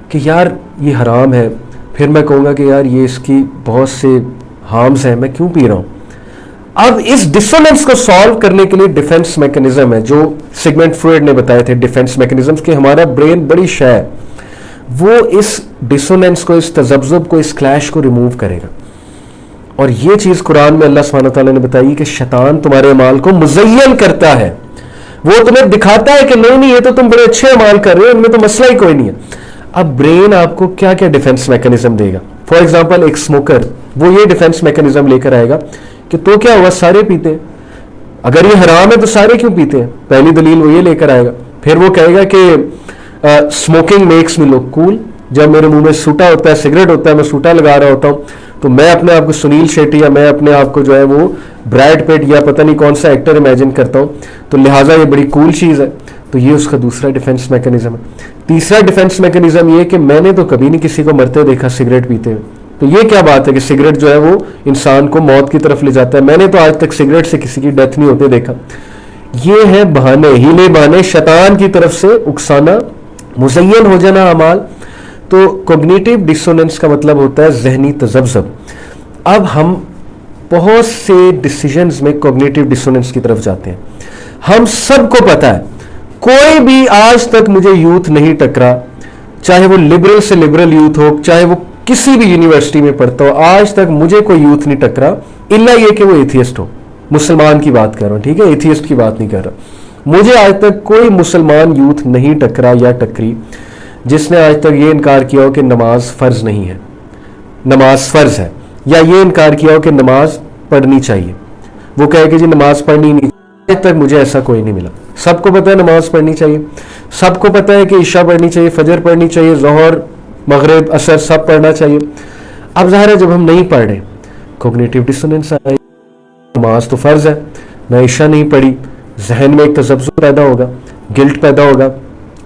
کہ یار یہ حرام ہے. پھر میں کہوں گا کہ یار یہ اس کی بہت سے ہارمز ہیں, میں کیوں پی رہا ہوں. اب اس ڈسوننس کو سالو کرنے کے لیے ڈیفنس میکنزم ہے جو سیگمنٹ فروئڈ نے بتائے تھے. ڈیفنس میکنزم کہ ہمارا برین بڑی شے ہے, وہ اس ڈسوننس کو, اس تذبذب کو, اس کلیش کو ریموو کرے گا. اور یہ چیز قرآن میں اللہ سبحانہ تعالیٰ نے بتائی کہ شیطان تمہارے اعمال کو مزین کرتا ہے, وہ تمہیں دکھاتا ہے کہ نہیں یہ تو تم بڑے اچھے اعمال کر رہے ہو, ان میں تو مسئلہ ہی کوئی نہیں ہے. اب برین آپ کو کیا کیا ڈیفنس میکنزم دے گا. فار ایگزامپل ایک اسموکر, وہ یہ ڈیفنس میکنزم لے کر آئے گا کہ تو کیا ہوا, سارے پیتے ہیں, اگر یہ حرام ہے تو سارے کیوں پیتے ہیں, پہلی دلیل وہ یہ لے کر آئے گا. پھر وہ کہے گا کہ اسموکنگ میکس می لک کول, جب میرے منہ میں سوٹا ہوتا ہے, سگریٹ ہوتا ہے, میں سوٹا لگا رہا ہوتا ہوں تو میں اپنے آپ کو سنیل شیٹی یا میں اپنے آپ کو جو ہے وہ بریڈ پیٹ یا پتہ نہیں کون سا ایکٹر امیجن کرتا ہوں, تو لہٰذا یہ بڑی کول چیز ہے. تو یہ اس کا دوسرا ڈیفنس میکنزم ہے. تیسرا ڈیفنس میکنزم یہ کہ میں نے تو کبھی نہیں کسی کو مرتے دیکھا سگریٹ پیتے ہوئے, تو یہ کیا بات ہے کہ سگریٹ جو ہے وہ انسان کو موت کی طرف لے جاتا ہے, میں نے تو آج تک سگریٹ سے کسی کی ڈیتھ نہیں ہوتے دیکھا. یہ ہے بہانے, ہیلے بہانے, شیطان کی طرف سے اکسانا, مزین ہو جانا اعمال. تو کوگنیٹو ڈسوننس کا مطلب ہوتا ہے ذہنی تذبذب. اب ہم بہت سے ڈیسیژنز میں کوگنیٹو ڈسوننس کی طرف جاتے ہیں. ہم سب کو پتا ہے, کوئی بھی آج تک مجھے یوتھ نہیں ٹکرا, چاہے وہ لبرل سے لبرل یوتھ ہو, چاہے وہ کسی بھی یونیورسٹی میں پڑھتا ہو, آج تک مجھے کوئی یوتھ نہیں ٹکرا الا یہ کہ وہ ایتھیسٹ ہو. مسلمان کی بات کر رہا ہوں, ٹھیک ہے, ایتھیسٹ کی بات نہیں کر رہا. مجھے آج تک کوئی مسلمان یوتھ نہیں ٹکرا یا ٹکری جس نے آج تک یہ انکار کیا ہو کہ نماز فرض نہیں ہے, نماز فرض ہے, یا یہ انکار کیا ہو کہ نماز پڑھنی چاہیے. وہ کہے کہ جی نماز پڑھنی نہیں, آج تک مجھے ایسا کوئی نہیں ملا. سب کو پتہ ہے نماز پڑھنی چاہیے, سب کو پتہ ہے کہ عشاء پڑھنی چاہیے, فجر پڑھنی چاہیے, ظہر, مغرب, عصر سب پڑھنا چاہیے. اب ظاہر ہے جب ہم نہیں پڑھ رہے, کوگنیٹو ڈسوننس آئی, نماز تو فرض ہے, میں عشاء نہیں پڑھی, ذہن میں ایک تذبذب پیدا ہوگا, گلٹ پیدا ہوگا,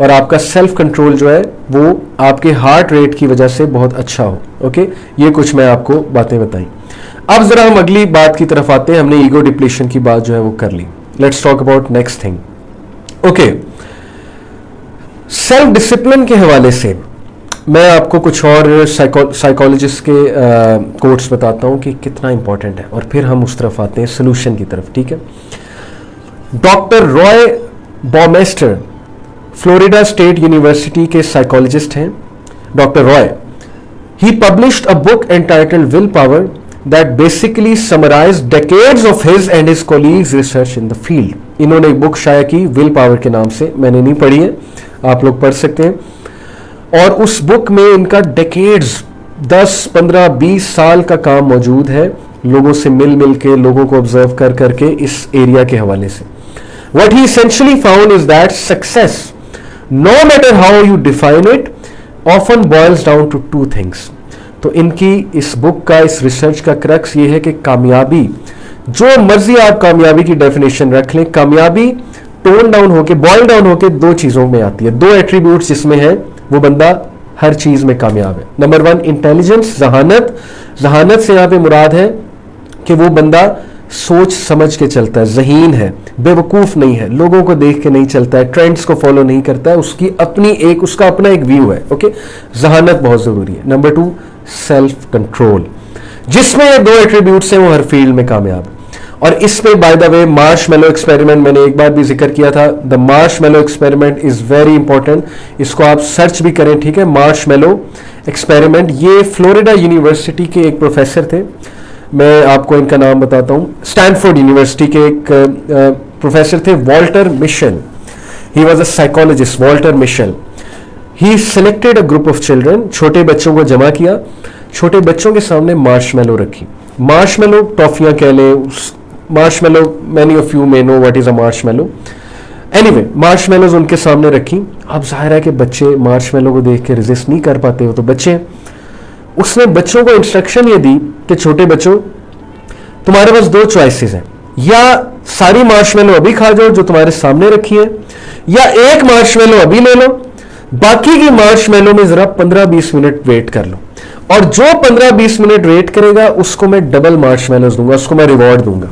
اور آپ کا سیلف کنٹرول جو ہے وہ آپ کے ہارٹ ریٹ کی وجہ سے بہت اچھا ہو. اوکے, یہ کچھ میں آپ کو باتیں بتائیں. اب ذرا ہم اگلی بات کی طرف آتے ہیں. ہم نے ایگو ڈپلیشن کی بات جو ہے وہ کر لی. Let's talk about next thing. Okay, self discipline کے حوالے سے میں آپ کو کچھ اور سائیکالوجسٹ کے کوٹس بتاتا ہوں کہ کتنا امپورٹنٹ ہے, اور پھر ہم اس طرف آتے ہیں سولوشن کی طرف. ٹھیک ہے, doctor Roy Baumeister Florida State University کے سائیکالوجسٹ ہیں. Doctor Roy, he published a book entitled will power that basically summarised decades of his and his colleagues research in the field. انہوں نے ایک بک شائع کی ول پاور کے نام سے, میں نے نہیں پڑھی ہے, آپ لوگ پڑھ سکتے ہیں. اور اس بک میں ان کا ڈیکیڈز 10 15 20 سال کا کام موجود ہے, لوگوں سے مل کے, لوگوں کو آبزرو کر کے اس ایریا کے حوالے سے. What he essentially found is that success, no matter how you define it, often boils down to two things. تو ان کی اس بک کا, اس ریسرچ کا کرکس یہ ہے کہ کامیابی, جو مرضی آپ کامیابی کی ڈیفینیشن رکھ لیں, کامیابی ٹون ڈاؤن ہو کے, بوائل ڈاؤن ہو کے دو چیزوں میں آتی ہے. 2 ایٹریبیوٹس جس میں ہے وہ بندہ ہر چیز میں کامیاب ہے. نمبر 1 انٹیلیجنس, ذہانت. ذہانت سے یہاں پہ مراد ہے کہ وہ بندہ سوچ سمجھ کے چلتا ہے, ذہین ہے, بے وقوف نہیں ہے, لوگوں کو دیکھ کے نہیں چلتا ہے, ٹرینڈز کو فالو نہیں کرتا ہے, اس کا اپنا ایک ویو ہے. اوکے, ذہانت بہت ضروری ہے. نمبر 2 سیلف کنٹرول, جس میں یہ 2 ایٹریبیوٹس ہیں وہ ہر فیلڈ میں کامیاب ہے. اور اس پہ بائی دا وے مارش میلو ایکسپیریمنٹ میں نے ایک بار بھی ذکر کیا تھا. دا مارش میلو ایکسپیریمنٹ از ویری امپورٹنٹ, اس کو آپ سرچ بھی کریں. ٹھیک ہے, مارش میلو ایکسپیریمنٹ, یہ فلوریڈا یونیورسٹی کے ایک پروفیسر تھے, میں آپ کو ان کا نام بتاتا ہوں. اسٹینفورڈ یونیورسٹی کے ایک پروفیسر تھے, Walter Mischel. He was a psychologist, Walter Mischel. He selected a group of children, چھوٹے بچوں کو جمع کیا, چھوٹے بچوں کے سامنے مارش میلو رکھی. مارش میلو ٹافیاں کہہ لیں, marshmallow many of you may know what is a marshmallow. Anyway marshmallows ان کے سامنے رکھی. اب ظاہر ہے کہ بچے مارش میلو کو دیکھ کے ریزسٹ نہیں کر پاتے, وہ تو بچے. اس نے بچوں کو انسٹرکشن یہ دی کہ چھوٹے بچوں, تمہارے پاس 2 چوائسز ہیں, یا ساری مارش میلو ابھی کھا جاؤ جو تمہارے سامنے رکھی ہے, یا ایک مارش میلو ابھی لے لو, باقی کی مارش میلو میں ذرا 15-20 منٹ ویٹ کر لو, اور جو 15-20 منٹ ویٹ کرے گا اس کو میں ڈبل مارش میلوز دوں گا, اس کو میں ریوارڈ دوں گا.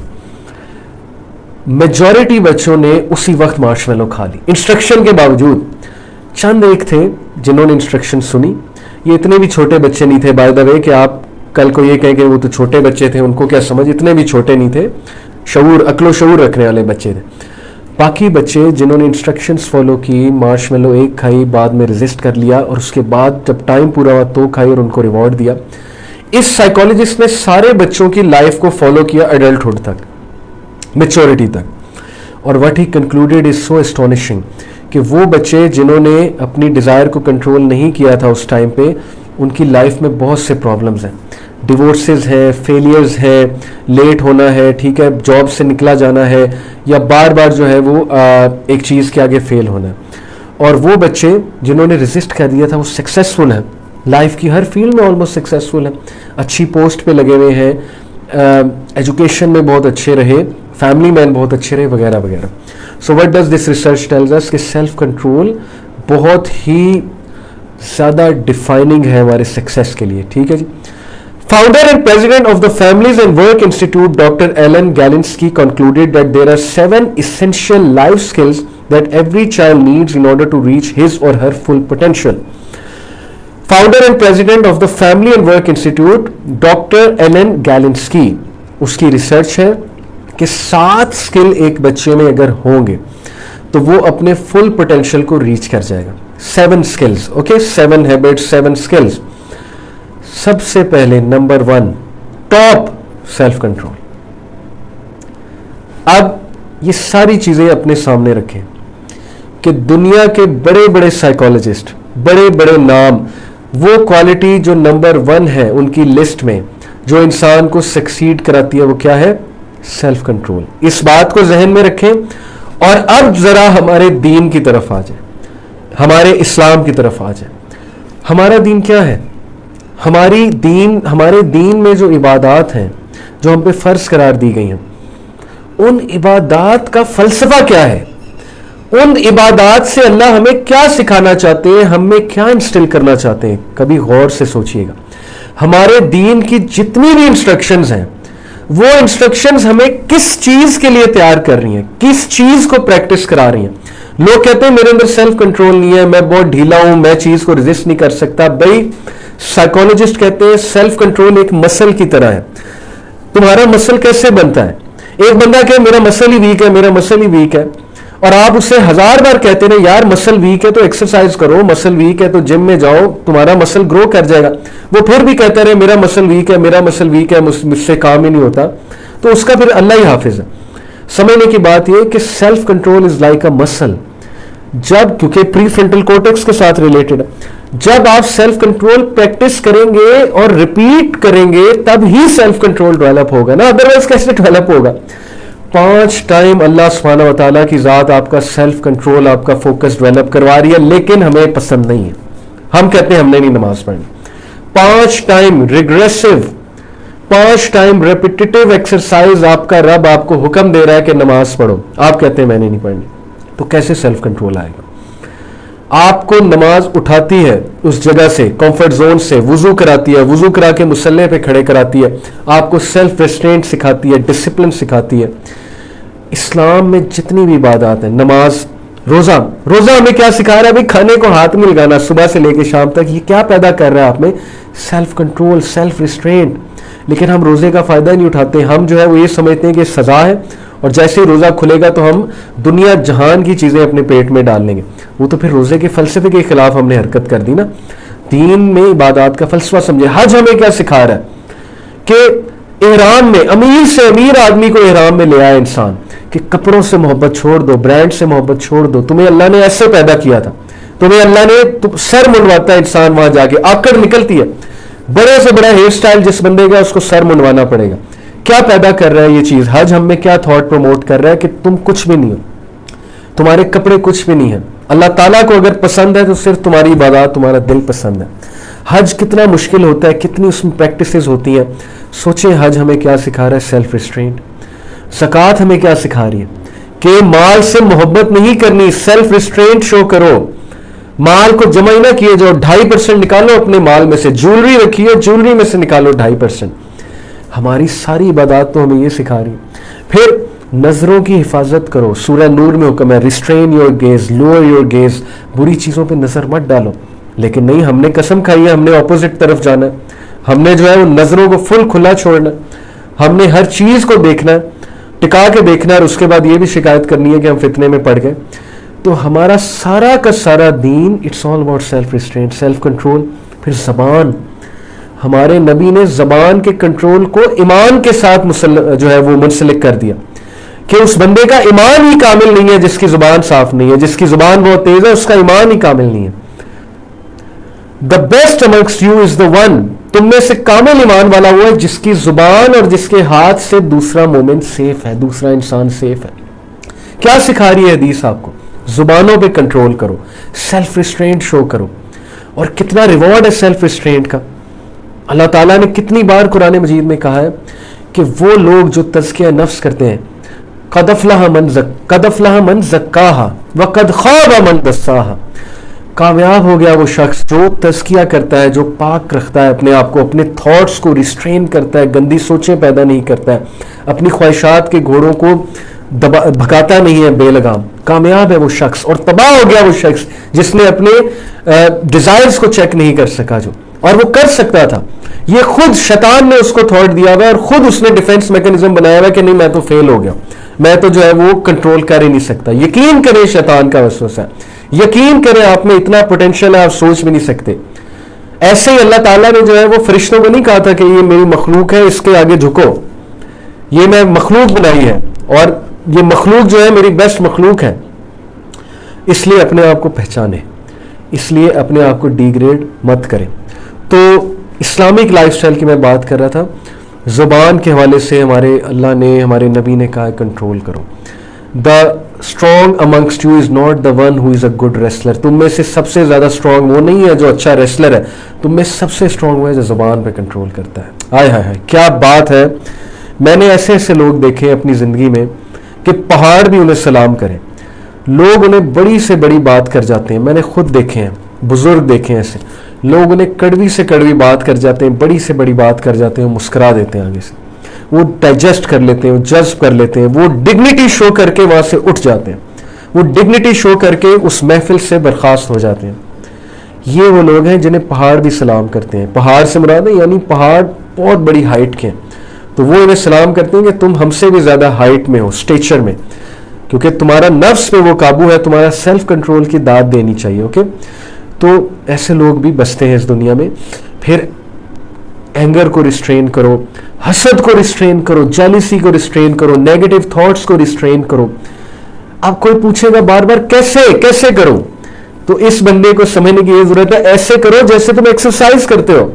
میجورٹی بچوں نے اسی وقت مارش میلو کھا لی انسٹرکشن کے باوجود. چند ایک تھے جنہوں نے انسٹرکشن سنی. یہ اتنے بھی چھوٹے بچے نہیں تھے بائی دا وے کہ آپ کل کو یہ کہیں کہ وہ تو چھوٹے بچے تھے, ان کو کیا سمجھ, اتنے بھی چھوٹے نہیں تھے, عقل و شعور رکھنے والے بچے تھے. باقی بچے جنہوں نے انسٹرکشنز فالو کی, مارش میلو ایک کھائی, بعد میں ریزسٹ کر لیا, اور اس کے بعد جب ٹائم پورا ہوا تو کھائی اور ان کو ریوارڈ دیا. اس سائیکالوجسٹ نے سارے بچوں کی لائف کو فالو کیا ایڈلٹہڈ تک, میچورٹی تک. اور واٹ ہی کنکلوڈیڈ از سو اسٹونشنگ کہ وہ بچے جنہوں نے اپنی ڈیزائر کو کنٹرول نہیں کیا تھا اس ٹائم پہ, ان کی لائف میں بہت سے پرابلمز ہیں, ڈیورسز ہیں, فیلیئرز ہیں, لیٹ ہونا ہے, ٹھیک ہے, جاب سے نکلا جانا ہے, یا بار بار جو ہے وہ ایک چیز کے آگے فیل ہونا ہے. اور وہ بچے جنہوں نے ریزسٹ کر دیا تھا وہ سکسیزفل ہیں, لائف کی ہر فیلڈ میں آلموسٹ سکسیزفل ہیں, اچھی پوسٹ پہ لگے ہوئے ہیں, ایجوکیشن میں بہت اچھے رہے, فیملی مین بہت اچھے رہے, وغیرہ وغیرہ. So what does this research tells us کہ سیلف کنٹرول بہت ہی زیادہ ڈیفائننگ ہے ہمارے سکسیس کے لیے. ٹھیک ہے جی. Founder and president of the Families and Work Institute, Dr. Ellen Galinsky, concluded that there are 7 essential life skills that every child needs in order to reach his or her full potential. Founder and president of the Family and Work Institute, Dr. Ellen Galinsky, اس کی research ہے کہ 7 skill ایک بچے میں اگر ہوں گے تو وہ اپنے فل پوٹینشیل کو ریچ کر جائے گا. 7 اسکلز, اوکے, 7 ہیبٹس, 7 اسکلز. سب سے پہلے نمبر 1 ٹاپ سیلف کنٹرول. اب یہ ساری چیزیں اپنے سامنے رکھیں کہ دنیا کے بڑے بڑے سائیکالوجسٹ, بڑے بڑے نام, وہ کوالٹی جو نمبر 1 ہے ان کی لسٹ میں جو انسان کو سکسیڈ کراتی ہے وہ کیا ہے؟ Self control. اس بات کو ذہن میں رکھیں. اور اب ذرا ہمارے دین کی طرف آ جائیں, ہمارے اسلام کی طرف آ جائیں. ہمارا دین کیا ہے؟ ہمارے دین میں جو عبادات ہیں جو ہم پہ فرض قرار دی گئی ہیں, ان عبادات کا فلسفہ کیا ہے, ان عبادات سے اللہ ہمیں کیا سکھانا چاہتے ہیں, ہمیں کیا انسٹل کرنا چاہتے ہیں. کبھی غور سے سوچئے گا, ہمارے دین کی جتنی بھی انسٹرکشنز ہیں وہ انسٹرکشنز ہمیں کس چیز کے لیے تیار کر رہی ہیں, کس چیز کو پریکٹس کرا رہی ہیں. لوگ کہتے ہیں میرے اندر سیلف کنٹرول نہیں ہے, میں بہت ڈھیلا ہوں, میں چیز کو ریزسٹ نہیں کر سکتا. بھائی سائیکالوجسٹ کہتے ہیں سیلف کنٹرول ایک مسل کی طرح ہے. تمہارا مسل کیسے بنتا ہے؟ ایک بندہ کہ میرا مسل ہی ویک ہے, میرا مسل ہی ویک ہے, اور آپ اسے 1000 بار کہتے ہیں یار مسل ویک ہے تو ایکسرسائز کرو, مسل ویک ہے تو جم میں جاؤ, تمہارا مسل گرو کر جائے گا. وہ پھر بھی کہتا رہے میرا مسل ویک ہے, میرا مسل ویک ہے, مجھ سے کام ہی نہیں ہوتا, تو اس کا پھر اللہ ہی حافظ ہے. سمجھنے کی بات یہ کہ self control is like a مسل. جب کیونکہ پری فرنٹل کورٹیکس کے ساتھ ریلیٹڈ ہے, جب آپ سیلف کنٹرول پریکٹس کریں گے اور ریپیٹ کریں گے تب ہی سیلف کنٹرول ڈیولپ ہوگا نا, ادروائز کیسے ڈیولپ ہوگا؟ 5 ٹائم اللہ سبحانہ و تعالیٰ کی ذات آپ کا سیلف کنٹرول, آپ کا فوکس ڈیولپ کروا رہی ہے, لیکن ہمیں پسند نہیں ہے. ہم کہتے ہیں ہم نے نہیں نماز پڑھنی. 5 ٹائم ریگریسو, 5 ٹائم ریپیٹیٹیو ایکسرسائز آپ کا رب آپ کو حکم دے رہا ہے کہ نماز پڑھو, آپ کہتے ہیں میں نے نہیں پڑھنی. تو کیسے سیلف کنٹرول آئے گا؟ آپ کو نماز اٹھاتی ہے اس جگہ سے, کمفرٹ زون سے, وضو کراتی ہے, وضو کرا کے مصلی پہ کھڑے کراتی ہے, آپ کو سیلف ریسٹرینٹ سکھاتی ہے, ڈسپلن سکھاتی ہے. اسلام میں جتنی بھی عبادات ہیں, نماز, روزہ ہمیں کیا سکھا رہا ہے؟ بھائی کھانے کو ہاتھ میں لگانا صبح سے لے کے شام تک, یہ کیا پیدا کر رہا ہے آپ میں؟ Self control, self restraint. لیکن ہم روزے کا فائدہ نہیں اٹھاتے. ہم جو ہے وہ یہ سمجھتے ہیں کہ سزا ہے, اور جیسے ہی روزہ کھلے گا تو ہم دنیا جہان کی چیزیں اپنے پیٹ میں ڈال لیں گے. وہ تو پھر روزے کے فلسفے کے خلاف ہم نے حرکت کر دی نا. دین میں عبادات کا فلسفہ سمجھے. حج ہمیں کیا سکھا رہا ہے کہ احرام میں, امیر سے امیر آدمی کو احرام میں لے آیا انسان کہ کپڑوں سے محبت چھوڑ دو, برانڈ سے محبت چھوڑ دو, تمہیں اللہ نے ایسے پیدا کیا تھا, تمہیں اللہ نے سر منڈواتا ہے انسان, وہاں جا کے آکڑ نکلتی ہے, بڑے سے بڑا ہیئر سٹائل جس بندے کا اس کو سر منڈوانا پڑے گا. کیا پیدا کر رہا ہے یہ چیز؟ حج ہم میں کیا تھاٹ پروموٹ کر رہا ہے کہ تم کچھ بھی نہیں ہو, تمہارے کپڑے کچھ بھی نہیں ہیں. اللہ تعالیٰ کو اگر پسند ہے تو صرف تمہاری عبادات, تمہارا دل پسند ہے. حج کتنا مشکل ہوتا ہے, کتنی اس میں پریکٹسز ہوتی ہیں. سوچیں حج ہمیں کیا سکھا رہا ہے؟ Self restraint. زکوٰۃ ہمیں کیا سکھا رہی ہے؟ کہ مال سے محبت نہیں کرنی, سیلف ریسٹرینٹ شو کرو. مال کو جمع ہی نہ کیے جاؤ, 2.5% نکالو اپنے مال میں سے. جولری رکھی ہے, جولری میں سے نکالو 2.5%. ہماری ساری عبادات تو ہمیں یہ سکھا رہی. پھر نظروں کی حفاظت کرو, سورہ نور میں حکم ہے restrain your gaze, lower your gaze. بری چیزوں پہ نظر مت ڈالو. لیکن نہیں, ہم نے قسم کھائی ہے, ہم نے اپوزٹ طرف جانا ہے, ہم نے جو ہے وہ نظروں کو فل کھلا چھوڑنا ہے, ہم نے ہر چیز کو دیکھنا ہے, ٹکا کے دیکھنا ہے, اور اس کے بعد یہ بھی شکایت کرنی ہے کہ ہم فتنے میں پڑ گئے. تو ہمارا سارا کا سارا دین it's all about self restraint, self control. پھر زبان, ہمارے نبی نے زبان کے کنٹرول کو ایمان کے ساتھ جو ہے وہ منسلک کر دیا کہ اس بندے کا ایمان ہی کامل نہیں ہے جس کی زبان صاف نہیں ہے. جس کی زبان بہت تیز ہے اس کا ایمان ہی کامل نہیں ہے. The best amongst you is the one, تم میں سے کامل ایمان والا وہ ہے جس کی زبان اور جس کے ہاتھ سے دوسرا مومن سیف ہے, دوسرا انسان سیف ہے. کیا سکھا رہی ہے حدیث آپ کو؟ زبانوں پہ کنٹرول کرو, سیلف ریسٹرینٹ شو کرو. اور کتنا ریوارڈ ہے سیلف ریسٹرینٹ کا. اللہ تعالیٰ نے کتنی بار قرآن مجید میں کہا ہے کہ وہ لوگ جو تزکیہ نفس کرتے ہیں, قد افلح من زکاہا وقد خاب من دساہا, کامیاب ہو گیا وہ شخص جو تزکیہ کرتا ہے, جو پاک رکھتا ہے اپنے آپ کو, اپنے تھاٹس کو ریسٹرین کرتا ہے, گندی سوچیں پیدا نہیں کرتا ہے, اپنی خواہشات کے گھوڑوں کو بھگاتا نہیں ہے بے لگام. کامیاب ہے وہ شخص. اور تباہ ہو گیا وہ شخص جس نے اپنے ڈیزائرز کو چیک نہیں کر سکا, جو اور وہ کر سکتا تھا. یہ خود شیطان نے اس کو تھاٹ دیا ہوا ہے, اور خود اس نے ڈیفنس میکنزم بنایا ہوا ہے کہ نہیں میں تو فیل ہو گیا, میں تو جو ہے وہ کنٹرول کر ہی نہیں سکتا. یقین کریں شیطان کا وسوسہ ہے, یقین کریں آپ میں اتنا پوٹینشیل ہے آپ سوچ بھی نہیں سکتے. ایسے ہی اللہ تعالیٰ نے جو ہے وہ فرشتوں کو نہیں کہا تھا کہ یہ میری مخلوق ہے اس کے آگے جھکو, یہ میں مخلوق بنائی ہے اور یہ مخلوق جو ہے میری بیسٹ مخلوق ہے, اس لیے اپنے آپ کو پہچانے, اس لیے اپنے آپ کو ڈیگریڈ مت کریں. تو اسلامک لائف سٹائل کی میں بات کر رہا تھا. زبان کے حوالے سے ہمارے اللہ نے, ہمارے نبی نے کہا کنٹرول کرو. The strong amongst you is not the one who is a good wrestler. تم میں سے سب سے زیادہ اسٹرانگ وہ نہیں ہے جو اچھا ریسلر ہے, تم میں سب سے اسٹرانگ وہ ہے جو زبان پہ کنٹرول کرتا ہے. ہائے ہائے ہائے کیا بات ہے. میں نے ایسے ایسے لوگ دیکھے اپنی زندگی میں کہ پہاڑ بھی انہیں سلام کریں, لوگ انہیں بڑی سے بڑی بات کر جاتے ہیں. میں نے خود دیکھے ہیں, بزرگ دیکھے ہیں ایسے, لوگ انہیں کڑوی سے کڑوی بات کر جاتے ہیں, بڑی سے بڑی بات کر جاتے ہیں, مسکرا دیتے ہیں آگے سے, وہ ڈائجسٹ کر لیتے ہیں, وہ جذب کر لیتے ہیں, وہ ڈگنیٹی شو کر کے وہاں سے اٹھ جاتے ہیں, وہ ڈگنیٹی شو کر کے اس محفل سے برخاست ہو جاتے ہیں. یہ وہ لوگ ہیں جنہیں پہاڑ بھی سلام کرتے ہیں. پہاڑ سے مراد ہے یعنی پہاڑ بہت بڑی ہائٹ کے ہیں, تو وہ انہیں سلام کرتے ہیں کہ تم ہم سے بھی زیادہ ہائٹ میں ہو, اسٹیچر میں, کیونکہ تمہارا نفس پہ وہ قابو ہے, تمہارا سیلف کنٹرول کی داد دینی چاہیے. اوکے, تو ایسے لوگ بھی بستے ہیں اس دنیا میں. پھر اینگر کو ریسٹرین کرو, حسد کو ریسٹرین کرو, جیلسی کو ریسٹرین کرو, نیگیٹو تھاٹس کو ریسٹرین کرو. اب کوئی پوچھے گا بار بار کیسے کروں, تو اس بندے کو سمجھنے کی یہ ضرورت ہے, ایسے کرو جیسے تم ایکسرسائز کرتے ہو.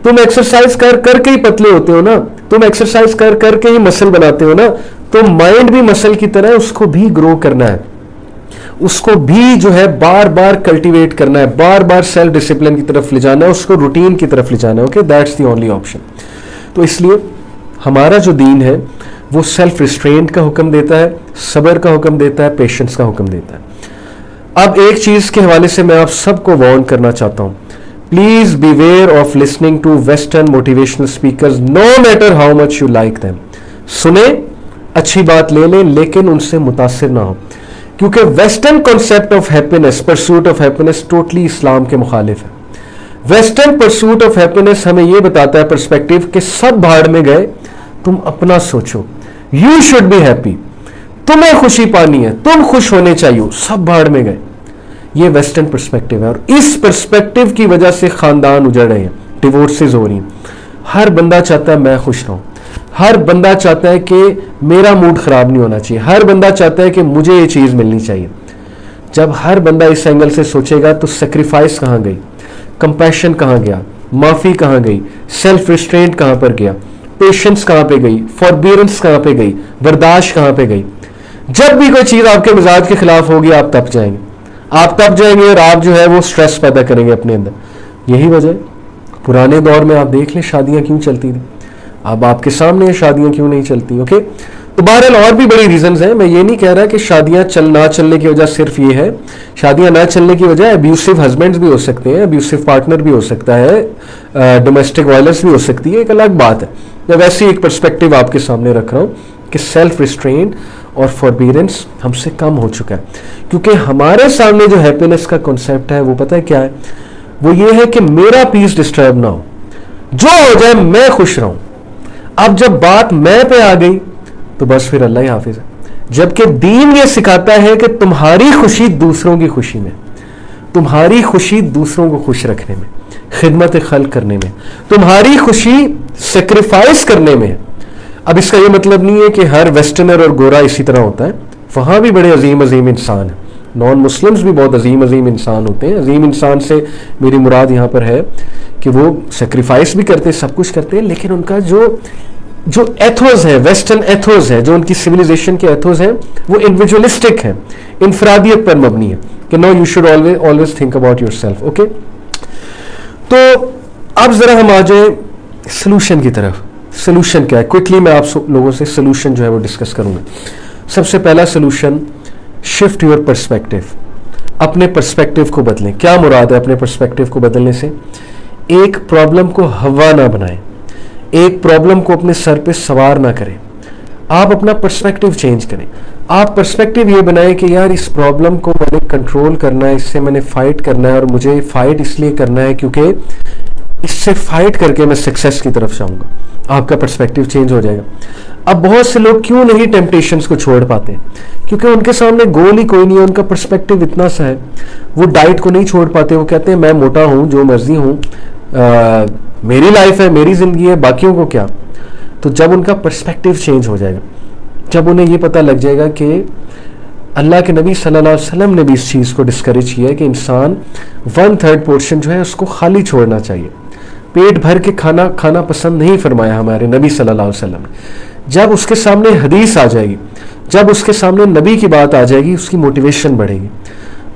تم ایکسرسائز کر کے ہی پتلے ہوتے ہو نا, تم ایکسرسائز کر کے ہی مسل بناتے ہو نا. تو مائنڈ بھی مسل کی طرح ہے, اس کو بھی گرو کرنا ہے, اس کو بھی جو ہے بار بار کلٹیویٹ کرنا ہے, بار بار سیلف ڈسپلن کی طرف لے جانا ہے, اس کو روٹین کی طرف لے جانا ہے. Okay, that's the only option. تو اس لیے ہمارا جو دین ہے وہ سیلف ریسٹرینٹ کا حکم دیتا ہے, صبر کا حکم دیتا ہے, پیشنس کا حکم دیتا ہے. اب ایک چیز کے حوالے سے میں آپ سب کو وارن کرنا چاہتا ہوں, please be aware of listening to western motivational speakers no matter how much you like them. سنیں, اچھی بات لے لیں, لیکن ان سے متاثر نہ ہو, کیونکہ western concept of happiness, pursuit of happiness, totally اسلام کے مخالف ہے. ویسٹرن پرسوٹ آف ہیپینس ہمیں یہ بتاتا ہے پرسپیکٹو کہ سب بھاڑ میں گئے, تم اپنا سوچو, یو شوڈ بی ہیپی, تمہیں خوشی پانی ہے, تم خوش ہونے چاہیے, سب بھاڑ میں گئے. یہ ویسٹرن پرسپیکٹو ہے, اور اس پرسپیکٹو کی وجہ سے خاندان اجڑ رہے ہیں, ڈیورسز ہو رہی ہیں. ہر بندہ چاہتا ہے میں خوش رہوں, ہر بندہ چاہتا ہے کہ میرا موڈ خراب نہیں ہونا چاہیے, ہر بندہ چاہتا ہے کہ مجھے یہ چیز ملنی چاہیے. جب ہر بندہ اس اینگل سے سوچے گا تو سیکریفائس کہاں گئی, کمپیشن کہاں گیا, معافی کہاں گئی, سیلف ریسٹرینٹ کہاں پر گیا, پیشنس کہاں پہ گئی, فوربیئرنس کہاں پہ گئی, برداشت کہاں پہ گئی. جب بھی کوئی چیز آپ کے مزاج کے خلاف ہوگی آپ تپ جائیں گے, اور آپ جو ہے وہ سٹریس پیدا کریں گے اپنے اندر. یہی وجہ ہے پرانے دور میں آپ دیکھ لیں شادیاں کیوں چلتی تھیں, اب آپ کے سامنے شادیاں کیوں نہیں چلتی. اوکے, تو بہرحال اور بھی بڑی ریزنز ہیں. میں یہ نہیں کہہ رہا کہ شادیاں نہ چلنے کی وجہ صرف یہ ہے. شادیاں نہ چلنے کی وجہ ابیوسو ہسبینڈز بھی ہو سکتے ہیں, ابیوسو پارٹنر بھی ہو سکتا ہے, ڈومیسٹک وائلنس بھی ہو سکتی ہے, ایک الگ بات ہے. میں ویسے ایک پرسپیکٹو آپ کے سامنے رکھ رہا ہوں کہ سیلف ریسٹرینٹ اور فوربیئرنس ہم سے کم ہو چکا ہے, کیونکہ ہمارے سامنے جو ہیپینس کا کنسیپٹ ہے وہ پتہ ہے کیا ہے, وہ یہ ہے کہ میرا پیس ڈسٹرب نہ ہو, جو ہو جائے میں خوش رہوں. اب جب بات میں پہ آ گئی تو بس پھر اللہ ہی حافظ ہے. جبکہ دین یہ سکھاتا ہے کہ تمہاری خوشی دوسروں کی خوشی میں, تمہاری خوشی دوسروں کو خوش رکھنے میں, خدمت خلق کرنے میں, تمہاری خوشی سیکریفائس کرنے میں. اب اس کا یہ مطلب نہیں ہے کہ ہر ویسٹرنر اور گورا اسی طرح ہوتا ہے, وہاں بھی بڑے عظیم عظیم انسان ہیں, نان مسلمز بھی بہت عظیم عظیم انسان ہوتے ہیں. عظیم انسان سے میری مراد یہاں پر ہے کہ وہ سیکریفائس بھی کرتے ہیں, سب کچھ کرتے ہیں, لیکن ان کا جو ایتھوز ہے, ویسٹرن ایتھوز ہے, جو ان کی سویلائزیشن کے ایتھوز ہیں, وہ انڈیویجولسٹک ہیں, انفرادیت پر مبنی ہے کہ no you should always think about yourself. Okay, تو اب ذرا ہم آ جائیں سلوشن کی طرف. سلوشن کیا ہے, کوئکلی میں آپ لوگوں سے سلوشن جو ہے وہ ڈسکس کروں گا. سب سے پہلا سلوشن, شفٹ یور پرسپیکٹو. اپنے پرسپیکٹو کو بدلیں. کیا مراد ہے اپنے پرسپیکٹو کو بدلنے سے؟ ایک پرابلم کو ہوا نہ بنائیں, ایک پرابلم کو اپنے سر پہ سوار نہ کریں. آپ اپنا پرسپیکٹو چینج کریں. آپ پرسپیکٹو یہ بنائیں کہ یار اس پرابلم کو میں نے کنٹرول کرنا ہے, اس سے میں نے فائٹ کرنا ہے, اور مجھے فائٹ اس لیے کرنا ہے کیونکہ اس سے فائٹ کر کے میں سکسیس کی طرف جاؤں گا. آپ کا پرسپیکٹو چینج ہو جائے گا. اب بہت سے لوگ کیوں نہیں ٹیمپٹیشنز کو چھوڑ پاتے؟ کیونکہ ان کے سامنے گول ہی کوئی نہیں ہے, ان کا پرسپیکٹو اتنا سا ہے. وہ ڈائٹ کو نہیں چھوڑ پاتے, وہ کہتے ہیں میں موٹا ہوں, جو مرضی ہوں, میری لائف ہے, میری زندگی ہے, باقیوں کو کیا. تو جب ان کا پرسپیکٹو چینج ہو جائے گا, جب انہیں یہ پتہ لگ جائے گا کہ اللہ کے نبی صلی اللہ علیہ وسلم نے بھی اس چیز کو ڈسکریج کیا ہے کہ انسان 1/3 پورشن جو ہے اس کو خالی چھوڑنا چاہیے, پیٹ بھر کے کھانا پسند نہیں فرمایا ہمارے نبی صلی اللہ علیہ وسلم نے. جب اس کے سامنے حدیث آ جائے گی, جب اس کے سامنے نبی کی بات آ جائے گی, اس کی موٹیویشن بڑھے گی,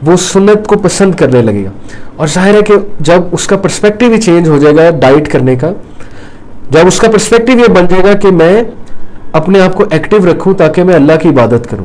وہ سنت کو پسند کرنے لگے گا. اور ظاہر ہے کہ جب اس کا پرسپیکٹو ہی چینج ہو جائے گا ڈائٹ کرنے کا, جب اس کا پرسپیکٹو یہ بن جائے گا کہ میں اپنے آپ کو ایکٹیو رکھوں تاکہ میں اللہ کی عبادت کروں,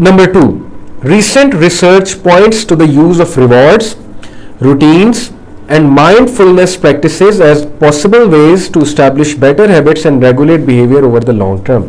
number 2, recent research points to the use of rewards, routines and mindfulness practices as possible ways to establish better habits and regulate behavior over the long term.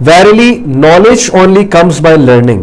Verily, knowledge only comes by learning.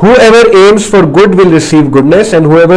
Whoever aims for good will receive goodness and whoever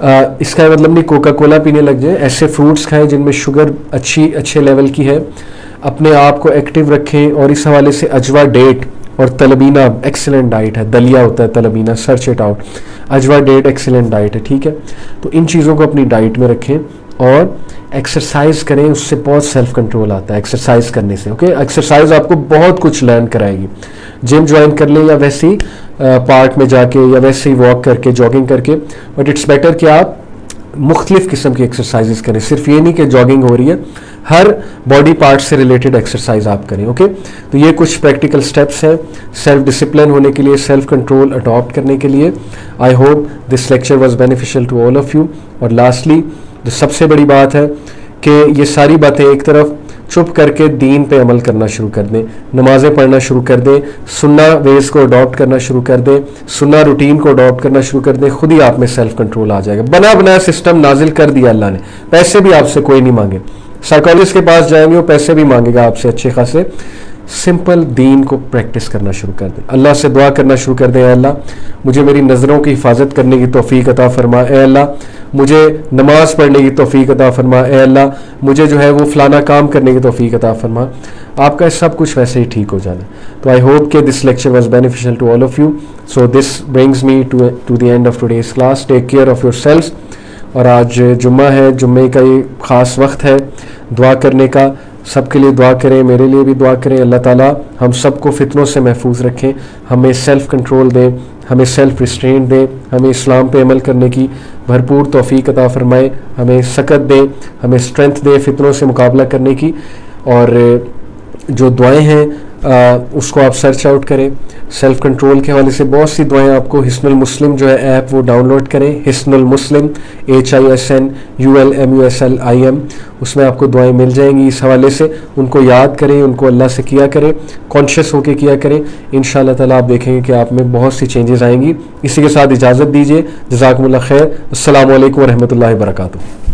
اس کا مطلب نہیں Coca Cola پینے لگ جائیں. ایسے fruits کھائیں جن میں شوگر اچھے لیول کی ہے. اپنے آپ کو ایکٹیو رکھیں. اور اس حوالے سے اجوا ڈیٹ اور تلبینہ ایکسیلنٹ ڈائٹ ہے. دلیا ہوتا ہے تلبینہ, سرچ اٹ آؤٹ. اجوا ڈیٹ ایکسیلنٹ ڈائٹ ہے, ٹھیک ہے. تو ان چیزوں کو اپنی ڈائٹ میں رکھیں اور ایکسرسائز کریں. اس سے بہت سیلف کنٹرول آتا ہے ایکسرسائز کرنے سے. اوکے, ایکسرسائز آپ کو بہت کچھ لرن کرائے گی. جم جوائن کر لیں یا ویسے ہی پارک میں جا کے یا ویسے ہی واک کر کے جاگنگ کر کے, بٹ اٹس بیٹر کہ آپ مختلف قسم کی ایکسرسائزز کریں. صرف یہ نہیں کہ جاگنگ ہو رہی ہے, ہر باڈی پارٹ سے ریلیٹڈ ایکسرسائز آپ کریں. اوکے, تو یہ کچھ پریکٹیکل سٹیپس ہیں سیلف ڈسپلن ہونے کے لیے, سیلف کنٹرول اڈاپٹ کرنے کے لیے. I hope this lecture was beneficial to all of you. اور لاسٹلی جو سب سے بڑی بات ہے کہ یہ ساری باتیں ایک طرف چپ کر کے دین پہ عمل کرنا شروع کر دیں, نمازیں پڑھنا شروع کر دیں, سننا ویز کو اڈاپٹ کرنا شروع کر دیں, سننا روٹین کو اڈاپٹ کرنا شروع کر دیں. خود ہی آپ میں سیلف کنٹرول آ جائے گا. بنا بنایا سسٹم نازل کر دیا اللہ نے. پیسے بھی آپ سے کوئی نہیں مانگے. سائیکالوجسٹ کے پاس جائیں گے وہ پیسے بھی مانگے گا آپ سے اچھے خاصے. سمپل دین کو پریکٹس کرنا شروع کر دیں. اللہ سے دعا کرنا شروع کر دیں, اے اللہ مجھے میری نظروں کی حفاظت کرنے کی توفیق عطا فرما. اے اللہ مجھے نماز پڑھنے کی توفیق عطا فرما. اے اللہ مجھے جو ہے وہ فلانا کام کرنے کی توفیق عطا فرما. آپ کا سب کچھ ویسے ہی ٹھیک ہو جانا. تو آئی ہوپ کہ this lecture was beneficial to all of you. So this brings me to the end of today's class. Take care of yourselves. اور آج جمعہ ہے, جمعے کا یہ خاص وقت ہے دعا کرنے کا. سب کے لیے دعا کریں, میرے لیے بھی دعا کریں. اللہ تعالیٰ ہم سب کو فتنوں سے محفوظ رکھیں, ہمیں سیلف کنٹرول دیں, ہمیں سیلف ریسٹرینٹ دیں, ہمیں اسلام پہ عمل کرنے کی بھرپور توفیق عطا فرمائے, ہمیں سکت دیں, ہمیں اسٹرینتھ دے فتنوں سے مقابلہ کرنے کی. اور جو دعائیں ہیں اس کو آپ سرچ آؤٹ کریں. سیلف کنٹرول کے حوالے سے بہت سی دعائیں آپ کو حصن المسلم جو ہے ایپ وہ ڈاؤن لوڈ کریں. حصن المسلم HISNULMUSLIM, اس میں آپ کو دعائیں مل جائیں گی. اس حوالے سے ان کو یاد کریں, ان کو اللہ سے کیا کریں, کانشیس ہو کے کیا کریں. انشاءاللہ تعالیٰ آپ دیکھیں گے کہ آپ میں بہت سی چینجز آئیں گی. اسی کے ساتھ اجازت دیجیے. جزاکم اللہ خیر. السلام علیکم ورحمۃ اللہ وبرکاتہ.